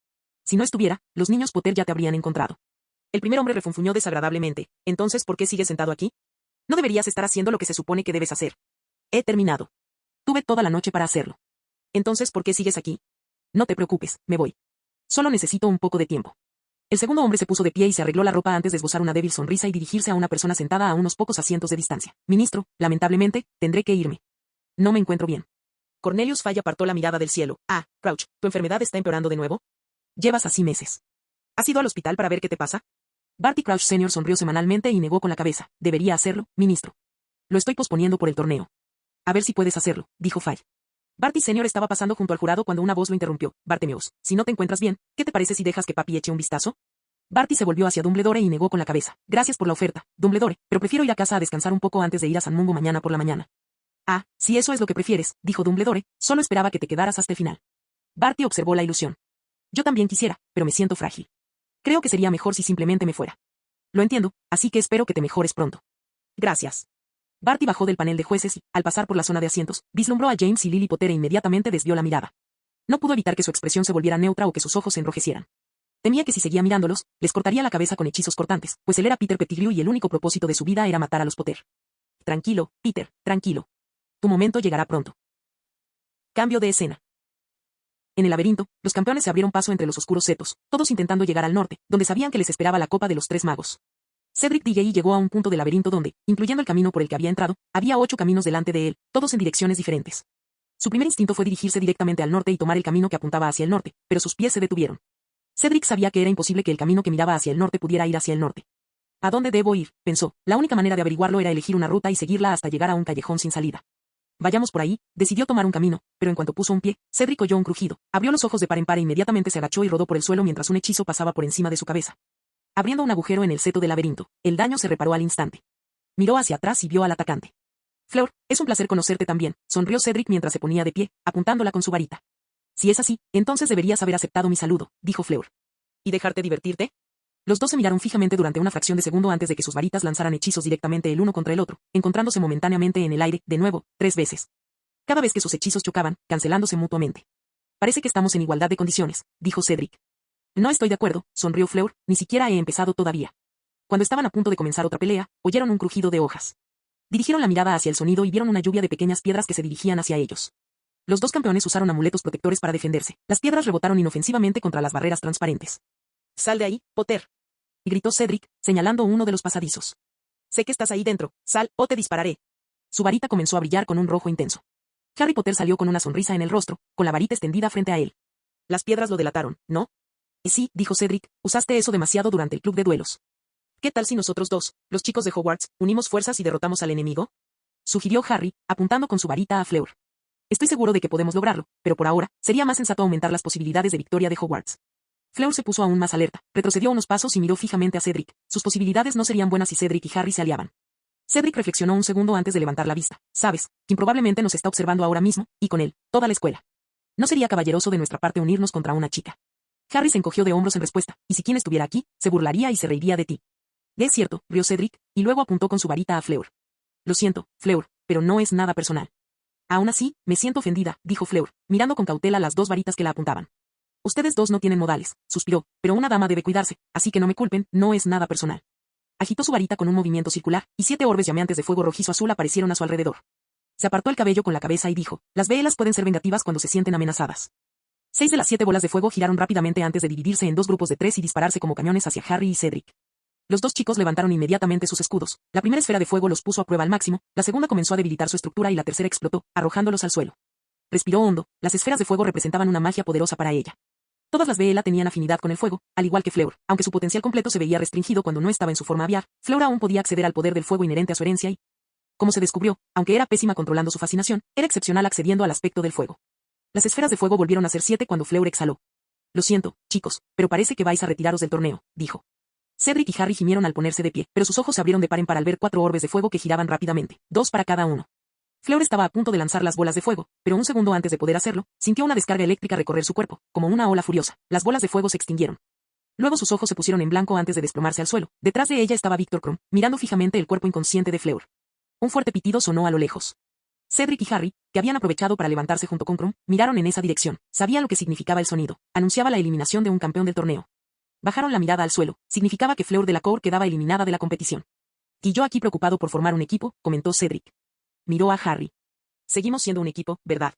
Si no estuviera, los niños Potter ya te habrían encontrado. El primer hombre refunfuñó desagradablemente. Entonces, ¿por qué sigues sentado aquí? No deberías estar haciendo lo que se supone que debes hacer. He terminado. Tuve toda la noche para hacerlo. Entonces, ¿por qué sigues aquí? No te preocupes, me voy. Solo necesito un poco de tiempo. El segundo hombre se puso de pie y se arregló la ropa antes de esbozar una débil sonrisa y dirigirse a una persona sentada a unos pocos asientos de distancia. Ministro, lamentablemente, tendré que irme. No me encuentro bien. Cornelius Fay apartó la mirada del cielo. Ah, Crouch, ¿tu enfermedad está empeorando de nuevo? Llevas así meses. ¿Has ido al hospital para ver qué te pasa? Barty Crouch Sr. sonrió semanalmente y negó con la cabeza. Debería hacerlo, ministro. Lo estoy posponiendo por el torneo. A ver si puedes hacerlo, dijo Fay. Barty Sr. estaba pasando junto al jurado cuando una voz lo interrumpió. Bartemeus, si no te encuentras bien, ¿qué te parece si dejas que papi eche un vistazo? Barty se volvió hacia Dumbledore y negó con la cabeza. Gracias por la oferta, Dumbledore, pero prefiero ir a casa a descansar un poco antes de ir a San Mungo mañana por la mañana. Ah, si eso es lo que prefieres, dijo Dumbledore, solo esperaba que te quedaras hasta el final. Barty observó la ilusión. Yo también quisiera, pero me siento frágil. Creo que sería mejor si simplemente me fuera. Lo entiendo, así que espero que te mejores pronto. Gracias. Barty bajó del panel de jueces y, al pasar por la zona de asientos, vislumbró a James y Lily Potter e inmediatamente desvió la mirada. No pudo evitar que su expresión se volviera neutra o que sus ojos se enrojecieran. Temía que si seguía mirándolos, les cortaría la cabeza con hechizos cortantes, pues él era Peter Pettigrew y el único propósito de su vida era matar a los Potter. Tranquilo, Peter, tranquilo. Tu momento llegará pronto. Cambio de escena. En el laberinto, los campeones se abrieron paso entre los oscuros setos, todos intentando llegar al norte, donde sabían que les esperaba la copa de los 3 magos. Cedric Diggory llegó a un punto del laberinto donde, incluyendo el camino por el que había entrado, había 8 caminos delante de él, todos en direcciones diferentes. Su primer instinto fue dirigirse directamente al norte y tomar el camino que apuntaba hacia el norte, pero sus pies se detuvieron. Cedric sabía que era imposible que el camino que miraba hacia el norte pudiera ir hacia el norte. ¿A dónde debo ir?, pensó. La única manera de averiguarlo era elegir una ruta y seguirla hasta llegar a un callejón sin salida. Vayamos por ahí, decidió tomar un camino, pero en cuanto puso un pie, Cedric oyó un crujido, abrió los ojos de par en par e inmediatamente se agachó y rodó por el suelo mientras un hechizo pasaba por encima de su cabeza. Abriendo un agujero en el seto del laberinto, el daño se reparó al instante. Miró hacia atrás y vio al atacante. Fleur, es un placer conocerte también, sonrió Cedric mientras se ponía de pie, apuntándola con su varita. Si es así, entonces deberías haber aceptado mi saludo, dijo Fleur. ¿Y dejarte divertirte? Los dos se miraron fijamente durante una fracción de segundo antes de que sus varitas lanzaran hechizos directamente el uno contra el otro, encontrándose momentáneamente en el aire, de nuevo, 3 veces. Cada vez que sus hechizos chocaban, cancelándose mutuamente. Parece que estamos en igualdad de condiciones, dijo Cedric. No estoy de acuerdo, sonrió Fleur, ni siquiera he empezado todavía. Cuando estaban a punto de comenzar otra pelea, oyeron un crujido de hojas. Dirigieron la mirada hacia el sonido y vieron una lluvia de pequeñas piedras que se dirigían hacia ellos. Los 2 campeones usaron amuletos protectores para defenderse. Las piedras rebotaron inofensivamente contra las barreras transparentes. Sal de ahí, Potter. Gritó Cedric, señalando uno de los pasadizos. Sé que estás ahí dentro, sal o te dispararé. Su varita comenzó a brillar con un rojo intenso. Harry Potter salió con una sonrisa en el rostro, con la varita extendida frente a él. Las piedras lo delataron, ¿no? Y sí, dijo Cedric, usaste eso demasiado durante el club de duelos. ¿Qué tal si nosotros dos, los chicos de Hogwarts, unimos fuerzas y derrotamos al enemigo? Sugirió Harry, apuntando con su varita a Fleur. Estoy seguro de que podemos lograrlo, pero por ahora, sería más sensato aumentar las posibilidades de victoria de Hogwarts. Fleur se puso aún más alerta, retrocedió unos pasos y miró fijamente a Cedric. Sus posibilidades no serían buenas si Cedric y Harry se aliaban. Cedric reflexionó un segundo antes de levantar la vista. Sabes, quien probablemente nos está observando ahora mismo, y con él, toda la escuela. No sería caballeroso de nuestra parte unirnos contra una chica. Harry se encogió de hombros en respuesta, y si quien estuviera aquí, se burlaría y se reiría de ti. Es cierto, rió Cedric, y luego apuntó con su varita a Fleur. Lo siento, Fleur, pero no es nada personal. Aún así, me siento ofendida, dijo Fleur, mirando con cautela las dos varitas que la apuntaban. Ustedes dos no tienen modales, suspiró, pero una dama debe cuidarse, así que no me culpen, no es nada personal. Agitó su varita con un movimiento circular, y 7 orbes llameantes de fuego rojizo azul aparecieron a su alrededor. Se apartó el cabello con la cabeza y dijo, las velas pueden ser vengativas cuando se sienten amenazadas. 6 de las 7 bolas de fuego giraron rápidamente antes de dividirse en 2 grupos de 3 y dispararse como cañones hacia Harry y Cedric. Los dos chicos levantaron inmediatamente sus escudos. La primera esfera de fuego los puso a prueba al máximo, la segunda comenzó a debilitar su estructura y la tercera explotó, arrojándolos al suelo. Respiró hondo, las esferas de fuego representaban una magia poderosa para ella. Todas las Veela tenían afinidad con el fuego, al igual que Fleur, aunque su potencial completo se veía restringido cuando no estaba en su forma aviar, Fleur aún podía acceder al poder del fuego inherente a su herencia y, como se descubrió, aunque era pésima controlando su fascinación, era excepcional accediendo al aspecto del fuego. Las esferas de fuego volvieron a ser 7 cuando Fleur exhaló. Lo siento, chicos, pero parece que vais a retiraros del torneo, dijo. Cedric y Harry gimieron al ponerse de pie, pero sus ojos se abrieron de par en par al ver 4 orbes de fuego que giraban rápidamente, 2 para cada uno. Fleur estaba a punto de lanzar las bolas de fuego, pero un segundo antes de poder hacerlo, sintió una descarga eléctrica recorrer su cuerpo, como una ola furiosa. Las bolas de fuego se extinguieron. Luego sus ojos se pusieron en blanco antes de desplomarse al suelo. Detrás de ella estaba Víctor Krum, mirando fijamente el cuerpo inconsciente de Fleur. Un fuerte pitido sonó a lo lejos. Cedric y Harry, que habían aprovechado para levantarse junto con Krum, miraron en esa dirección. Sabían lo que significaba el sonido. Anunciaba la eliminación de un campeón del torneo. Bajaron la mirada al suelo. Significaba que Fleur Delacour quedaba eliminada de la competición. Y yo aquí preocupado por formar un equipo, comentó Cedric. Miró a Harry. Seguimos siendo un equipo, ¿verdad?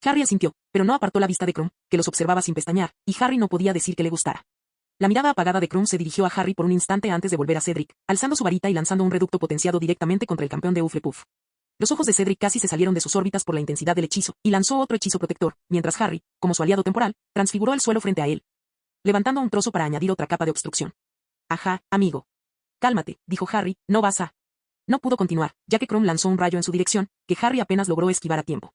Harry asintió, pero no apartó la vista de Krum, que los observaba sin pestañear, y Harry no podía decir que le gustara. La mirada apagada de Krum se dirigió a Harry por un instante antes de volver a Cedric, alzando su varita y lanzando un reducto potenciado directamente contra el campeón de Hufflepuff. Los ojos de Cedric casi se salieron de sus órbitas por la intensidad del hechizo, y lanzó otro hechizo protector, mientras Harry, como su aliado temporal, transfiguró el suelo frente a él, levantando un trozo para añadir otra capa de obstrucción. Ajá, amigo. Cálmate, dijo Harry, no vas a... No pudo continuar, ya que Krum lanzó un rayo en su dirección, que Harry apenas logró esquivar a tiempo.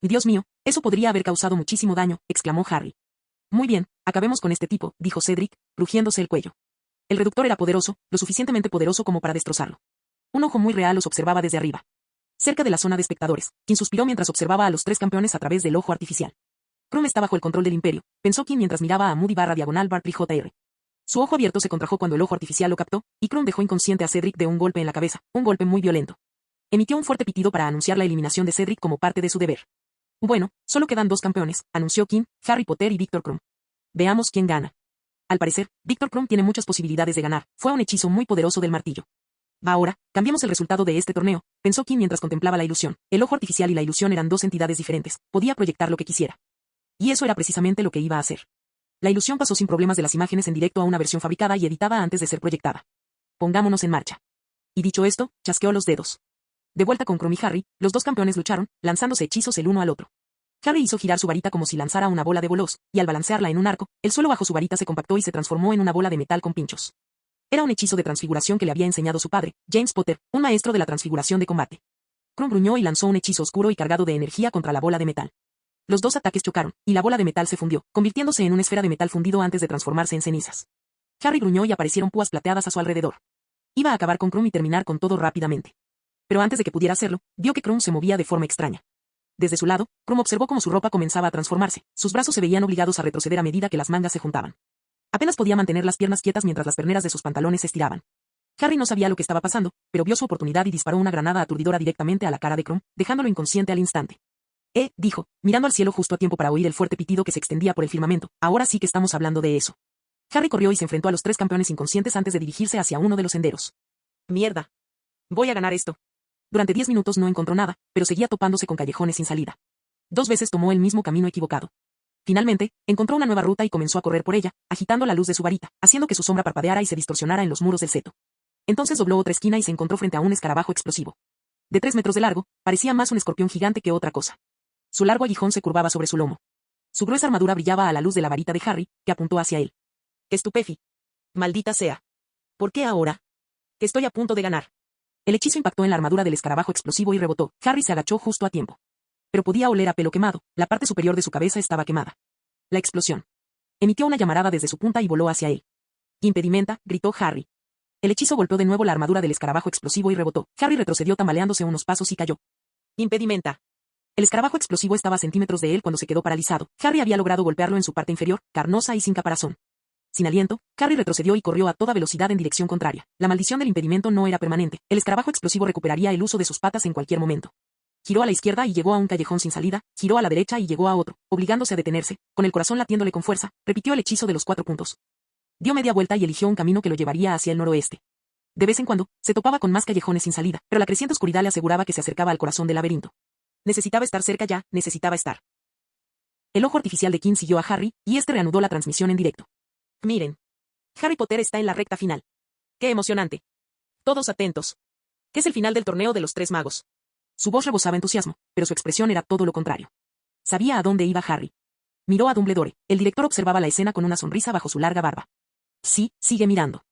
Dios mío, eso podría haber causado muchísimo daño, exclamó Harry. Muy bien, acabemos con este tipo, dijo Cedric, crujiéndose el cuello. El reductor era poderoso, lo suficientemente poderoso como para destrozarlo. Un ojo muy real los observaba desde arriba. Cerca de la zona de espectadores, quien suspiró mientras observaba a los 3 campeones a través del ojo artificial. Krum está bajo el control del Imperio, pensó Kim mientras miraba a Moody /Bartley Jr. Su ojo abierto se contrajo cuando el ojo artificial lo captó, y Krum dejó inconsciente a Cedric de un golpe en la cabeza, un golpe muy violento. Emitió un fuerte pitido para anunciar la eliminación de Cedric como parte de su deber. Bueno, solo quedan 2 campeones, anunció Kim, Harry Potter y Víctor Krum. Veamos quién gana. Al parecer, Víctor Krum tiene muchas posibilidades de ganar, fue un hechizo muy poderoso del martillo. Ahora, cambiemos el resultado de este torneo, pensó Kim mientras contemplaba la ilusión. El ojo artificial y la ilusión eran 2 entidades diferentes, podía proyectar lo que quisiera. Y eso era precisamente lo que iba a hacer. La ilusión pasó sin problemas de las imágenes en directo a una versión fabricada y editada antes de ser proyectada. Pongámonos en marcha. Y dicho esto, chasqueó los dedos. De vuelta con Krum y Harry, los 2 campeones lucharon, lanzándose hechizos el uno al otro. Harry hizo girar su varita como si lanzara una bola de bolos, y al balancearla en un arco, el suelo bajo su varita se compactó y se transformó en una bola de metal con pinchos. Era un hechizo de transfiguración que le había enseñado su padre, James Potter, un maestro de la transfiguración de combate. Krum gruñó y lanzó un hechizo oscuro y cargado de energía contra la bola de metal. Los 2 ataques chocaron, y la bola de metal se fundió, convirtiéndose en una esfera de metal fundido antes de transformarse en cenizas. Harry gruñó y aparecieron púas plateadas a su alrededor. Iba a acabar con Krum y terminar con todo rápidamente. Pero antes de que pudiera hacerlo, vio que Krum se movía de forma extraña. Desde su lado, Krum observó cómo su ropa comenzaba a transformarse, sus brazos se veían obligados a retroceder a medida que las mangas se juntaban. Apenas podía mantener las piernas quietas mientras las perneras de sus pantalones se estiraban. Harry no sabía lo que estaba pasando, pero vio su oportunidad y disparó una granada aturdidora directamente a la cara de Krum, dejándolo inconsciente al instante. Dijo, mirando al cielo justo a tiempo para oír el fuerte pitido que se extendía por el firmamento, ahora sí que estamos hablando de eso. Harry corrió y se enfrentó a los 3 campeones inconscientes antes de dirigirse hacia uno de los senderos. Mierda. Voy a ganar esto. Durante 10 minutos no encontró nada, pero seguía topándose con callejones sin salida. 2 veces tomó el mismo camino equivocado. Finalmente, encontró una nueva ruta y comenzó a correr por ella, agitando la luz de su varita, haciendo que su sombra parpadeara y se distorsionara en los muros del seto. Entonces dobló otra esquina y se encontró frente a un escarabajo explosivo. De 3 metros de largo, parecía más un escorpión gigante que otra cosa. Su largo aguijón se curvaba sobre su lomo. Su gruesa armadura brillaba a la luz de la varita de Harry, que apuntó hacia él. ¡Qué estupefi! ¡Maldita sea! ¿Por qué ahora? Que estoy a punto de ganar. El hechizo impactó en la armadura del escarabajo explosivo y rebotó. Harry se agachó justo a tiempo. Pero podía oler a pelo quemado, la parte superior de su cabeza estaba quemada. La explosión. Emitió una llamarada desde su punta y voló hacia él. ¡Impedimenta!, gritó Harry. El hechizo golpeó de nuevo la armadura del escarabajo explosivo y rebotó. Harry retrocedió tambaleándose unos pasos y cayó. ¡Impedimenta! El escarabajo explosivo estaba a centímetros de él cuando se quedó paralizado. Harry había logrado golpearlo en su parte inferior, carnosa y sin caparazón. Sin aliento, Harry retrocedió y corrió a toda velocidad en dirección contraria. La maldición del impedimento no era permanente. El escarabajo explosivo recuperaría el uso de sus patas en cualquier momento. Giró a la izquierda y llegó a un callejón sin salida, giró a la derecha y llegó a otro, obligándose a detenerse, con el corazón latiéndole con fuerza, repitió el hechizo de los 4 puntos. Dio media vuelta y eligió un camino que lo llevaría hacia el noroeste. De vez en cuando, se topaba con más callejones sin salida, pero la creciente oscuridad le aseguraba que se acercaba al corazón del laberinto. Necesitaba estar cerca ya, necesitaba estar. El ojo artificial de Kim siguió a Harry, y este reanudó la transmisión en directo. Miren. Harry Potter está en la recta final. ¡Qué emocionante! Todos atentos. ¿Qué es el final del torneo de los 3 magos? Su voz rebosaba entusiasmo, pero su expresión era todo lo contrario. Sabía a dónde iba Harry. Miró a Dumbledore. El director observaba la escena con una sonrisa bajo su larga barba. Sí, sigue mirando.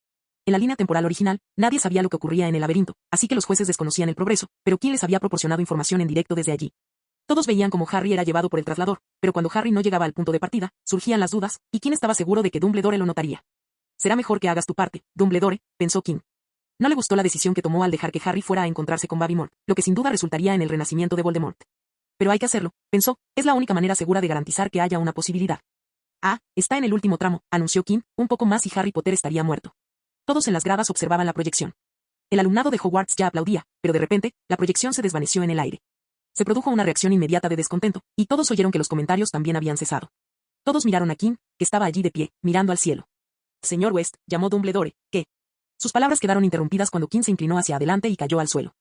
En la línea temporal original, nadie sabía lo que ocurría en el laberinto, así que los jueces desconocían el progreso, pero ¿quién les había proporcionado información en directo desde allí? Todos veían cómo Harry era llevado por el traslador, pero cuando Harry no llegaba al punto de partida, surgían las dudas, ¿y quién estaba seguro de que Dumbledore lo notaría? Será mejor que hagas tu parte, Dumbledore, pensó Kim. No le gustó la decisión que tomó al dejar que Harry fuera a encontrarse con Babymont, lo que sin duda resultaría en el renacimiento de Voldemort. Pero hay que hacerlo, pensó, es la única manera segura de garantizar que haya una posibilidad. Ah, está en el último tramo, anunció Kim, un poco más y Harry Potter estaría muerto. Todos en las gradas observaban la proyección. El alumnado de Hogwarts ya aplaudía, pero de repente, la proyección se desvaneció en el aire. Se produjo una reacción inmediata de descontento, y todos oyeron que los comentarios también habían cesado. Todos miraron a Kim, que estaba allí de pie, mirando al cielo. Señor West, llamó Dumbledore, ¿qué? Sus palabras quedaron interrumpidas cuando Kim se inclinó hacia adelante y cayó al suelo.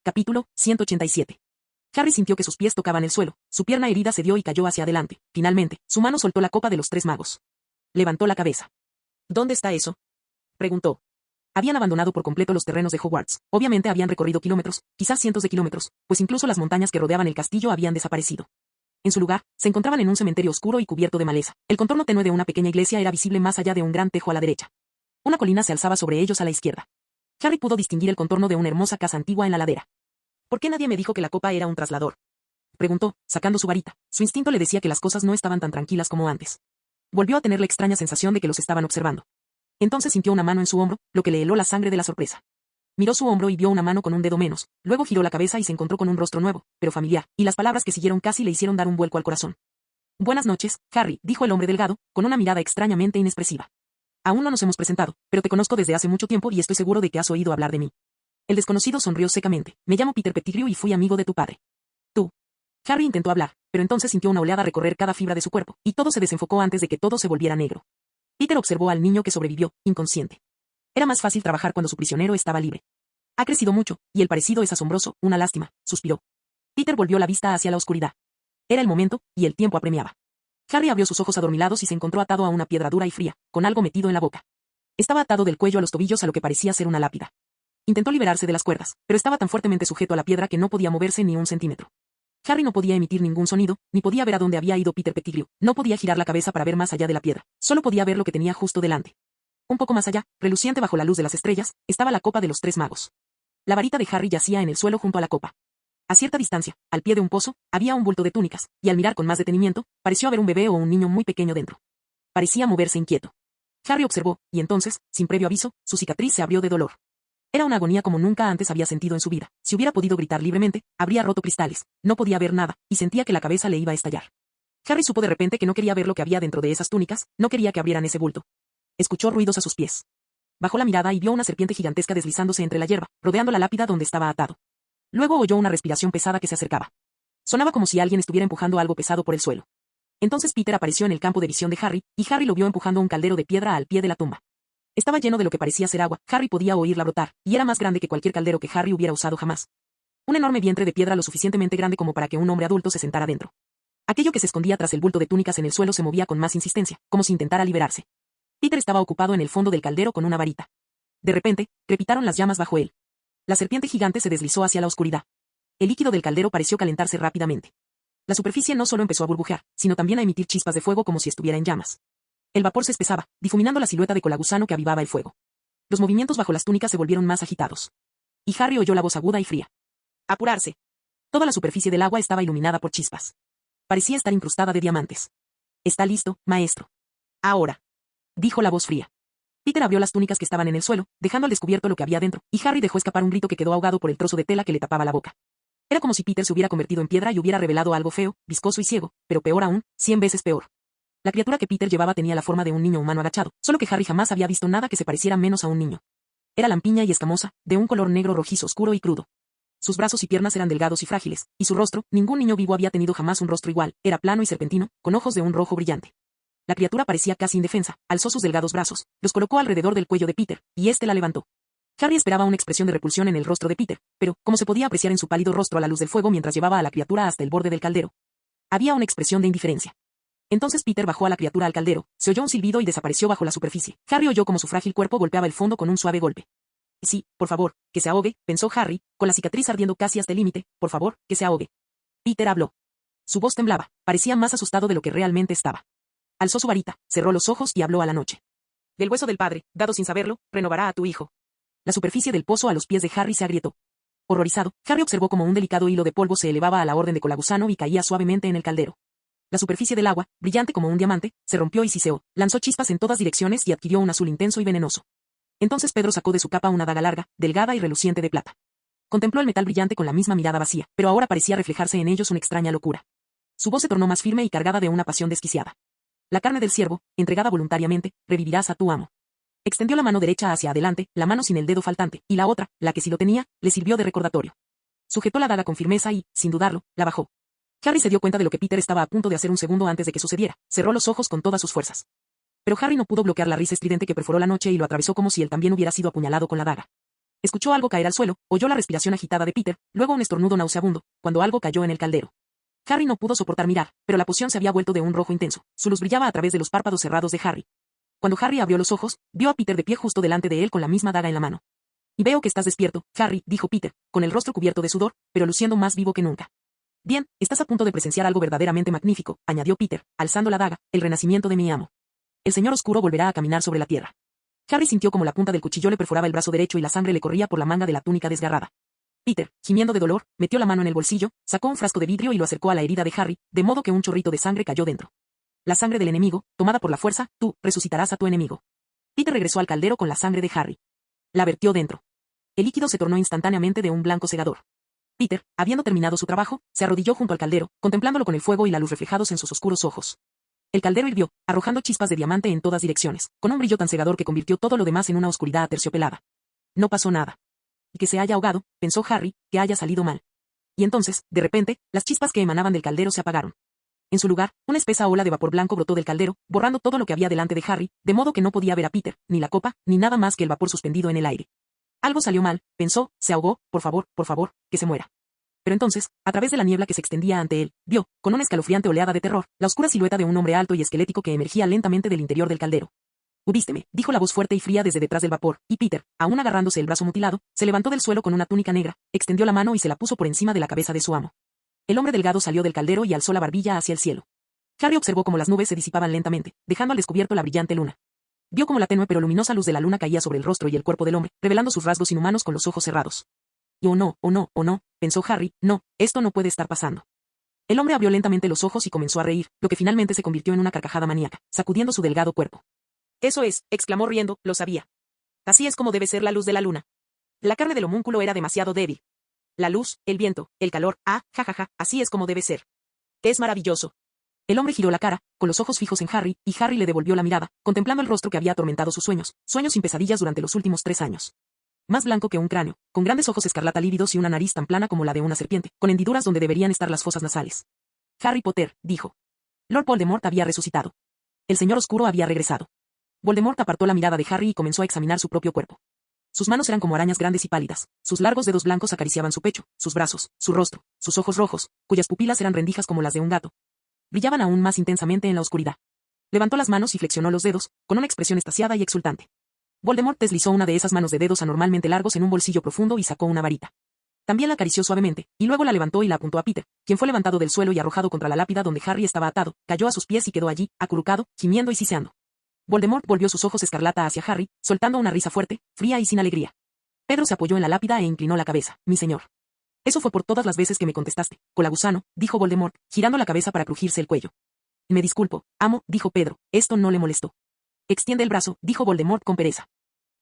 Capítulo 187. Harry sintió que sus pies tocaban el suelo, su pierna herida cedió y cayó hacia adelante. Finalmente, su mano soltó la copa de los 3 magos. Levantó la cabeza. ¿Dónde está eso?, preguntó. Habían abandonado por completo los terrenos de Hogwarts. Obviamente habían recorrido kilómetros, quizás cientos de kilómetros, pues incluso las montañas que rodeaban el castillo habían desaparecido. En su lugar, se encontraban en un cementerio oscuro y cubierto de maleza. El contorno tenue de una pequeña iglesia era visible más allá de un gran tejo a la derecha. Una colina se alzaba sobre ellos a la izquierda. Harry pudo distinguir el contorno de una hermosa casa antigua en la ladera. ¿Por qué nadie me dijo que la copa era un traslador?, preguntó, sacando su varita. Su instinto le decía que las cosas no estaban tan tranquilas como antes. Volvió a tener la extraña sensación de que los estaban observando. Entonces sintió una mano en su hombro, lo que le heló la sangre de la sorpresa. Miró su hombro y vio una mano con un dedo menos, luego giró la cabeza y se encontró con un rostro nuevo, pero familiar, y las palabras que siguieron casi le hicieron dar un vuelco al corazón. Buenas noches, Harry, dijo el hombre delgado, con una mirada extrañamente inexpresiva. Aún no nos hemos presentado, pero te conozco desde hace mucho tiempo y estoy seguro de que has oído hablar de mí. El desconocido sonrió secamente. Me llamo Peter Pettigrew y fui amigo de tu padre. Tú. Harry intentó hablar, pero entonces sintió una oleada recorrer cada fibra de su cuerpo, y todo se desenfocó antes de que todo se volviera negro. Peter observó al niño que sobrevivió, inconsciente. Era más fácil trabajar cuando su prisionero estaba libre. Ha crecido mucho, y el parecido es asombroso, una lástima, suspiró. Peter volvió la vista hacia la oscuridad. Era el momento, y el tiempo apremiaba. Harry abrió sus ojos adormilados y se encontró atado a una piedra dura y fría, con algo metido en la boca. Estaba atado del cuello a los tobillos a lo que parecía ser una lápida. Intentó liberarse de las cuerdas, pero estaba tan fuertemente sujeto a la piedra que no podía moverse ni un centímetro. Harry no podía emitir ningún sonido, ni podía ver a dónde había ido Peter Pettigrew. No podía girar la cabeza para ver más allá de la piedra. Solo podía ver lo que tenía justo delante. Un poco más allá, reluciente bajo la luz de las estrellas, estaba la copa de los 3 magos. La varita de Harry yacía en el suelo junto a la copa. A cierta distancia, al pie de un pozo, había un bulto de túnicas, y al mirar con más detenimiento, pareció haber un bebé o un niño muy pequeño dentro. Parecía moverse inquieto. Harry observó, y entonces, sin previo aviso, su cicatriz se abrió de dolor. Era una agonía como nunca antes había sentido en su vida. Si hubiera podido gritar libremente, habría roto cristales. No podía ver nada, y sentía que la cabeza le iba a estallar. Harry supo de repente que no quería ver lo que había dentro de esas túnicas, no quería que abrieran ese bulto. Escuchó ruidos a sus pies. Bajó la mirada y vio una serpiente gigantesca deslizándose entre la hierba, rodeando la lápida donde estaba atado. Luego oyó una respiración pesada que se acercaba. Sonaba como si alguien estuviera empujando algo pesado por el suelo. Entonces Peter apareció en el campo de visión de Harry, y Harry lo vio empujando un caldero de piedra al pie de la tumba. Estaba lleno de lo que parecía ser agua. Harry podía oírla brotar, y era más grande que cualquier caldero que Harry hubiera usado jamás. Un enorme vientre de piedra lo suficientemente grande como para que un hombre adulto se sentara dentro. Aquello que se escondía tras el bulto de túnicas en el suelo se movía con más insistencia, como si intentara liberarse. Peter estaba ocupado en el fondo del caldero con una varita. De repente, crepitaron las llamas bajo él. La serpiente gigante se deslizó hacia la oscuridad. El líquido del caldero pareció calentarse rápidamente. La superficie no solo empezó a burbujear, sino también a emitir chispas de fuego como si estuviera en llamas. El vapor se espesaba, difuminando la silueta de colagusano que avivaba el fuego. Los movimientos bajo las túnicas se volvieron más agitados. Y Harry oyó la voz aguda y fría. ¡Apurarse! Toda la superficie del agua estaba iluminada por chispas. Parecía estar incrustada de diamantes. «Está listo, maestro». «Ahora», dijo la voz fría. Peter abrió las túnicas que estaban en el suelo, dejando al descubierto lo que había dentro, y Harry dejó escapar un grito que quedó ahogado por el trozo de tela que le tapaba la boca. Era como si Peter se hubiera convertido en piedra y hubiera revelado algo feo, viscoso y ciego, pero peor aún, 100 veces peor. La criatura que Peter llevaba tenía la forma de un niño humano agachado, solo que Harry jamás había visto nada que se pareciera menos a un niño. Era lampiña y escamosa, de un color negro rojizo oscuro y crudo. Sus brazos y piernas eran delgados y frágiles, y su rostro, ningún niño vivo había tenido jamás un rostro igual, era plano y serpentino, con ojos de un rojo brillante. La criatura parecía casi indefensa, alzó sus delgados brazos, los colocó alrededor del cuello de Peter, y éste la levantó. Harry esperaba una expresión de repulsión en el rostro de Peter, pero, como se podía apreciar en su pálido rostro a la luz del fuego mientras llevaba a la criatura hasta el borde del caldero, había una expresión de indiferencia. Entonces Peter bajó a la criatura al caldero, se oyó un silbido y desapareció bajo la superficie. Harry oyó como su frágil cuerpo golpeaba el fondo con un suave golpe. Sí, por favor, que se ahogue, pensó Harry, con la cicatriz ardiendo casi hasta el límite, por favor, que se ahogue. Peter habló. Su voz temblaba, parecía más asustado de lo que realmente estaba. Alzó su varita, cerró los ojos y habló a la noche. Del hueso del padre, dado sin saberlo, renovará a tu hijo. La superficie del pozo a los pies de Harry se agrietó. Horrorizado, Harry observó como un delicado hilo de polvo se elevaba a la orden de colagusano y caía suavemente en el caldero. La superficie del agua, brillante como un diamante, se rompió y siseó, lanzó chispas en todas direcciones y adquirió un azul intenso y venenoso. Entonces Pedro sacó de su capa una daga larga, delgada y reluciente de plata. Contempló el metal brillante con la misma mirada vacía, pero ahora parecía reflejarse en ellos una extraña locura. Su voz se tornó más firme y cargada de una pasión desquiciada. La carne del ciervo, entregada voluntariamente, revivirás a tu amo. Extendió la mano derecha hacia adelante, la mano sin el dedo faltante, y la otra, la que sí lo tenía, le sirvió de recordatorio. Sujetó la daga con firmeza y, sin dudarlo, la bajó. Harry se dio cuenta de lo que Peter estaba a punto de hacer un segundo antes de que sucediera, cerró los ojos con todas sus fuerzas. Pero Harry no pudo bloquear la risa estridente que perforó la noche y lo atravesó como si él también hubiera sido apuñalado con la daga. Escuchó algo caer al suelo, oyó la respiración agitada de Peter, luego un estornudo nauseabundo, cuando algo cayó en el caldero. Harry no pudo soportar mirar, pero la poción se había vuelto de un rojo intenso, su luz brillaba a través de los párpados cerrados de Harry. Cuando Harry abrió los ojos, vio a Peter de pie justo delante de él con la misma daga en la mano. Y veo que estás despierto, Harry, dijo Peter, con el rostro cubierto de sudor, pero luciendo más vivo que nunca. Bien, estás a punto de presenciar algo verdaderamente magnífico, añadió Peter, alzando la daga, el renacimiento de mi amo. El señor oscuro volverá a caminar sobre la tierra. Harry sintió como la punta del cuchillo le perforaba el brazo derecho y la sangre le corría por la manga de la túnica desgarrada. Peter, gimiendo de dolor, metió la mano en el bolsillo, sacó un frasco de vidrio y lo acercó a la herida de Harry, de modo que un chorrito de sangre cayó dentro. La sangre del enemigo, tomada por la fuerza, tú, resucitarás a tu enemigo. Peter regresó al caldero con la sangre de Harry. La vertió dentro. El líquido se tornó instantáneamente de un blanco cegador. Peter, habiendo terminado su trabajo, se arrodilló junto al caldero, contemplándolo con el fuego y la luz reflejados en sus oscuros ojos. El caldero hirvió, arrojando chispas de diamante en todas direcciones, con un brillo tan cegador que convirtió todo lo demás en una oscuridad aterciopelada. No pasó nada. Y que se haya ahogado, pensó Harry, que haya salido mal. Y entonces, de repente, las chispas que emanaban del caldero se apagaron. En su lugar, una espesa ola de vapor blanco brotó del caldero, borrando todo lo que había delante de Harry, de modo que no podía ver a Peter, ni la copa, ni nada más que el vapor suspendido en el aire. Algo salió mal, pensó, se ahogó, por favor, que se muera. Pero entonces, a través de la niebla que se extendía ante él, vio, con una escalofriante oleada de terror, la oscura silueta de un hombre alto y esquelético que emergía lentamente del interior del caldero. «Ubísteme», dijo la voz fuerte y fría desde detrás del vapor, y Peter, aún agarrándose el brazo mutilado, se levantó del suelo con una túnica negra, extendió la mano y se la puso por encima de la cabeza de su amo. El hombre delgado salió del caldero y alzó la barbilla hacia el cielo. Harry observó cómo las nubes se disipaban lentamente, dejando al descubierto la brillante luna. Vio cómo la tenue pero luminosa luz de la luna caía sobre el rostro y el cuerpo del hombre, revelando sus rasgos inhumanos con los ojos cerrados. Y oh no, pensó Harry, no, esto no puede estar pasando. El hombre abrió lentamente los ojos y comenzó a reír, lo que finalmente se convirtió en una carcajada maníaca, sacudiendo su delgado cuerpo. Eso es, exclamó riendo, lo sabía. Así es como debe ser la luz de la luna. La carne del homúnculo era demasiado débil. La luz, el viento, el calor, jajaja, así es como debe ser. Es maravilloso. El hombre giró la cara, con los ojos fijos en Harry, y Harry le devolvió la mirada, contemplando el rostro que había atormentado sus sueños sin pesadillas durante los últimos 3 años. Más blanco que un cráneo, con grandes ojos escarlata lívidos y una nariz tan plana como la de una serpiente, con hendiduras donde deberían estar las fosas nasales. Harry Potter, dijo. Lord Voldemort había resucitado. El señor oscuro había regresado. Voldemort apartó la mirada de Harry y comenzó a examinar su propio cuerpo. Sus manos eran como arañas grandes y pálidas, sus largos dedos blancos acariciaban su pecho, sus brazos, su rostro, sus ojos rojos, cuyas pupilas eran rendijas como las de un gato. Brillaban aún más intensamente en la oscuridad. Levantó las manos y flexionó los dedos, con una expresión extasiada y exultante. Voldemort deslizó una de esas manos de dedos anormalmente largos en un bolsillo profundo y sacó una varita. También la acarició suavemente, y luego la levantó y la apuntó a Peter, quien fue levantado del suelo y arrojado contra la lápida donde Harry estaba atado, cayó a sus pies y quedó allí, acurrucado, gimiendo y siseando. Voldemort volvió sus ojos escarlata hacia Harry, soltando una risa fuerte, fría y sin alegría. Pedro se apoyó en la lápida e inclinó la cabeza. Mi señor. Eso fue por todas las veces que me contestaste, colagusano, dijo Voldemort, girando la cabeza para crujirse el cuello. Me disculpo, amo, dijo Pedro, esto no le molestó. Extiende el brazo, dijo Voldemort con pereza.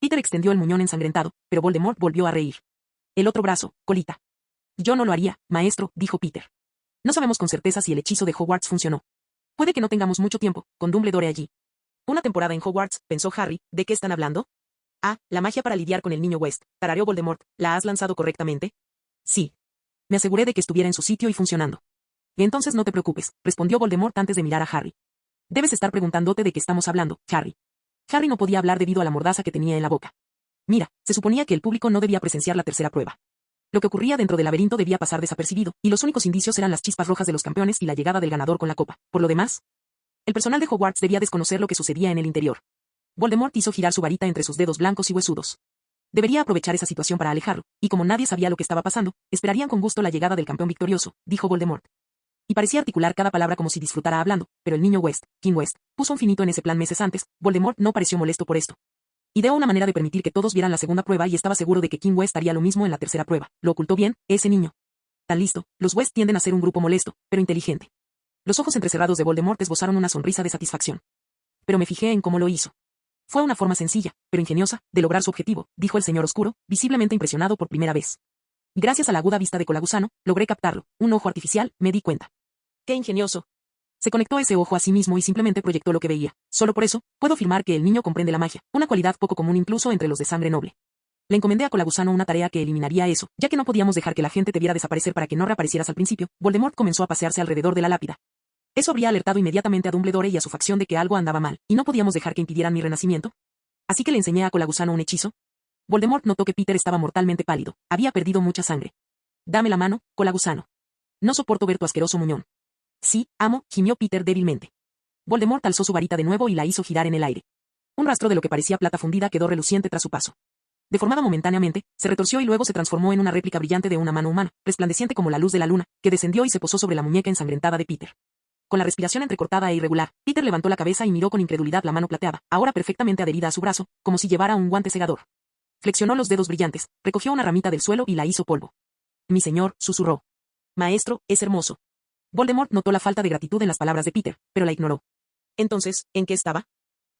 Peter extendió el muñón ensangrentado, pero Voldemort volvió a reír. El otro brazo, colita. Yo no lo haría, maestro, dijo Peter. No sabemos con certeza si el hechizo de Hogwarts funcionó. Puede que no tengamos mucho tiempo, con Dumbledore allí. Una temporada en Hogwarts, pensó Harry, ¿de qué están hablando? Ah, la magia para lidiar con el niño West, tarareó Voldemort, ¿la has lanzado correctamente? Sí. Me aseguré de que estuviera en su sitio y funcionando. Entonces no te preocupes, respondió Voldemort antes de mirar a Harry. Debes estar preguntándote de qué estamos hablando, Harry. Harry no podía hablar debido a la mordaza que tenía en la boca. Mira, se suponía que el público no debía presenciar la tercera prueba. Lo que ocurría dentro del laberinto debía pasar desapercibido, y los únicos indicios eran las chispas rojas de los campeones y la llegada del ganador con la copa. Por lo demás, el personal de Hogwarts debía desconocer lo que sucedía en el interior. Voldemort hizo girar su varita entre sus dedos blancos y huesudos. Debería aprovechar esa situación para alejarlo, y como nadie sabía lo que estaba pasando, esperarían con gusto la llegada del campeón victorioso, dijo Voldemort. Y parecía articular cada palabra como si disfrutara hablando, pero el niño West, King West, puso un finito en ese plan meses antes. Voldemort no pareció molesto por esto. Ideó una manera de permitir que todos vieran la segunda prueba y estaba seguro de que King West haría lo mismo en la tercera prueba. Lo ocultó bien, ese niño. Tan listo, los West tienden a ser un grupo molesto, pero inteligente. Los ojos entrecerrados de Voldemort esbozaron una sonrisa de satisfacción. Pero me fijé en cómo lo hizo. Fue una forma sencilla, pero ingeniosa, de lograr su objetivo, dijo el señor oscuro, visiblemente impresionado por primera vez. Gracias a la aguda vista de Colagusano, logré captarlo. Un ojo artificial, me di cuenta. ¡Qué ingenioso! Se conectó ese ojo a sí mismo y simplemente proyectó lo que veía. Solo por eso, puedo afirmar que el niño comprende la magia, una cualidad poco común incluso entre los de sangre noble. Le encomendé a Colagusano una tarea que eliminaría eso, ya que no podíamos dejar que la gente te viera desaparecer para que no reaparecieras al principio. Voldemort comenzó a pasearse alrededor de la lápida. Eso habría alertado inmediatamente a Dumbledore y a su facción de que algo andaba mal, y no podíamos dejar que impidieran mi renacimiento. Así que le enseñé a Colagusano un hechizo. Voldemort notó que Peter estaba mortalmente pálido, había perdido mucha sangre. Dame la mano, Colagusano. No soporto ver tu asqueroso muñón. Sí, amo, gimió Peter débilmente. Voldemort alzó su varita de nuevo y la hizo girar en el aire. Un rastro de lo que parecía plata fundida quedó reluciente tras su paso. Deformada momentáneamente, se retorció y luego se transformó en una réplica brillante de una mano humana, resplandeciente como la luz de la luna, que descendió y se posó sobre la muñeca ensangrentada de Peter. Con la respiración entrecortada e irregular, Peter levantó la cabeza y miró con incredulidad la mano plateada, ahora perfectamente adherida a su brazo, como si llevara un guante segador. Flexionó los dedos brillantes, recogió una ramita del suelo y la hizo polvo. Mi señor, susurró. Maestro, es hermoso. Voldemort notó la falta de gratitud en las palabras de Peter, pero la ignoró. Entonces, ¿en qué estaba?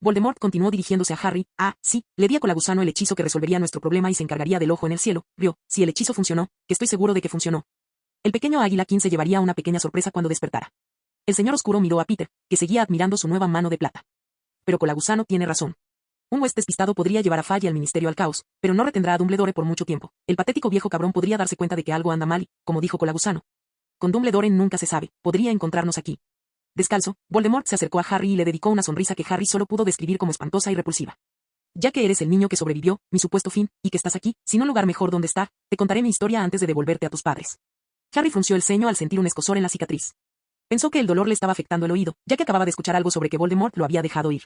Voldemort continuó dirigiéndose a Harry. Ah, sí, le di a Colagusano el hechizo que resolvería nuestro problema y se encargaría del ojo en el cielo. Vio, si el hechizo funcionó, que estoy seguro de que funcionó. El pequeño Águila King se llevaría una pequeña sorpresa cuando despertara. El señor oscuro miró a Peter, que seguía admirando su nueva mano de plata. Pero Colagusano tiene razón. Un West despistado podría llevar a Fudge y al Ministerio al caos, pero no retendrá a Dumbledore por mucho tiempo. El patético viejo cabrón podría darse cuenta de que algo anda mal y, como dijo Colagusano, con Dumbledore nunca se sabe, podría encontrarnos aquí. Descalzo, Voldemort se acercó a Harry y le dedicó una sonrisa que Harry solo pudo describir como espantosa y repulsiva. Ya que eres el niño que sobrevivió, mi supuesto fin, y que estás aquí, sin un lugar mejor donde estar, te contaré mi historia antes de devolverte a tus padres. Harry frunció el ceño al sentir un escozor en la cicatriz. Pensó que el dolor le estaba afectando el oído, ya que acababa de escuchar algo sobre que Voldemort lo había dejado ir.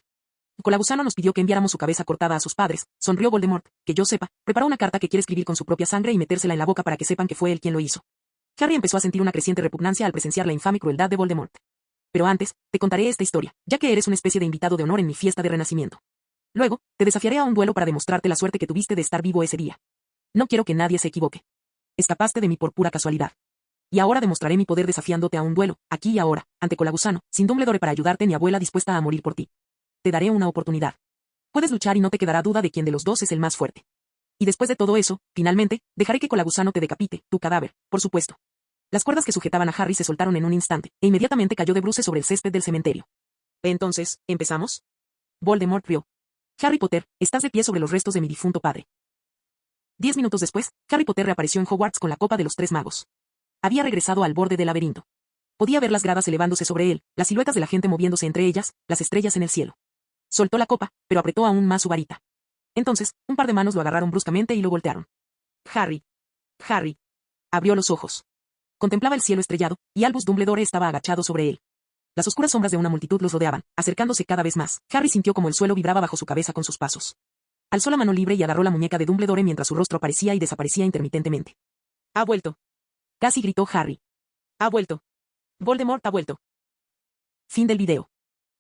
Colagusano nos pidió que enviáramos su cabeza cortada a sus padres, sonrió Voldemort, que yo sepa, preparó una carta que quiere escribir con su propia sangre y metérsela en la boca para que sepan que fue él quien lo hizo. Harry empezó a sentir una creciente repugnancia al presenciar la infame crueldad de Voldemort. Pero antes, te contaré esta historia, ya que eres una especie de invitado de honor en mi fiesta de renacimiento. Luego, te desafiaré a un duelo para demostrarte la suerte que tuviste de estar vivo ese día. No quiero que nadie se equivoque. Escapaste de mí por pura casualidad. Y ahora demostraré mi poder desafiándote a un duelo, aquí y ahora, ante Colagusano, sin Dumbledore para ayudarte ni abuela dispuesta a morir por ti. Te daré una oportunidad. Puedes luchar y no te quedará duda de quién de los dos es el más fuerte. Y después de todo eso, finalmente, dejaré que Colagusano te decapite, tu cadáver, por supuesto. Las cuerdas que sujetaban a Harry se soltaron en un instante, e inmediatamente cayó de bruces sobre el césped del cementerio. Entonces, ¿empezamos? Voldemort rió. Harry Potter, estás de pie sobre los restos de mi difunto padre. 10 minutos después, Harry Potter reapareció en Hogwarts con la copa de los tres magos. Había regresado al borde del laberinto. Podía ver las gradas elevándose sobre él, las siluetas de la gente moviéndose entre ellas, las estrellas en el cielo. Soltó la copa, pero apretó aún más su varita. Entonces, un par de manos lo agarraron bruscamente y lo voltearon. Harry. Harry. Abrió los ojos. Contemplaba el cielo estrellado, y Albus Dumbledore estaba agachado sobre él. Las oscuras sombras de una multitud los rodeaban, acercándose cada vez más. Harry sintió como el suelo vibraba bajo su cabeza con sus pasos. Alzó la mano libre y agarró la muñeca de Dumbledore mientras su rostro aparecía y desaparecía intermitentemente. Ha vuelto. Casi gritó Harry. Ha vuelto. Voldemort ha vuelto. Fin del video.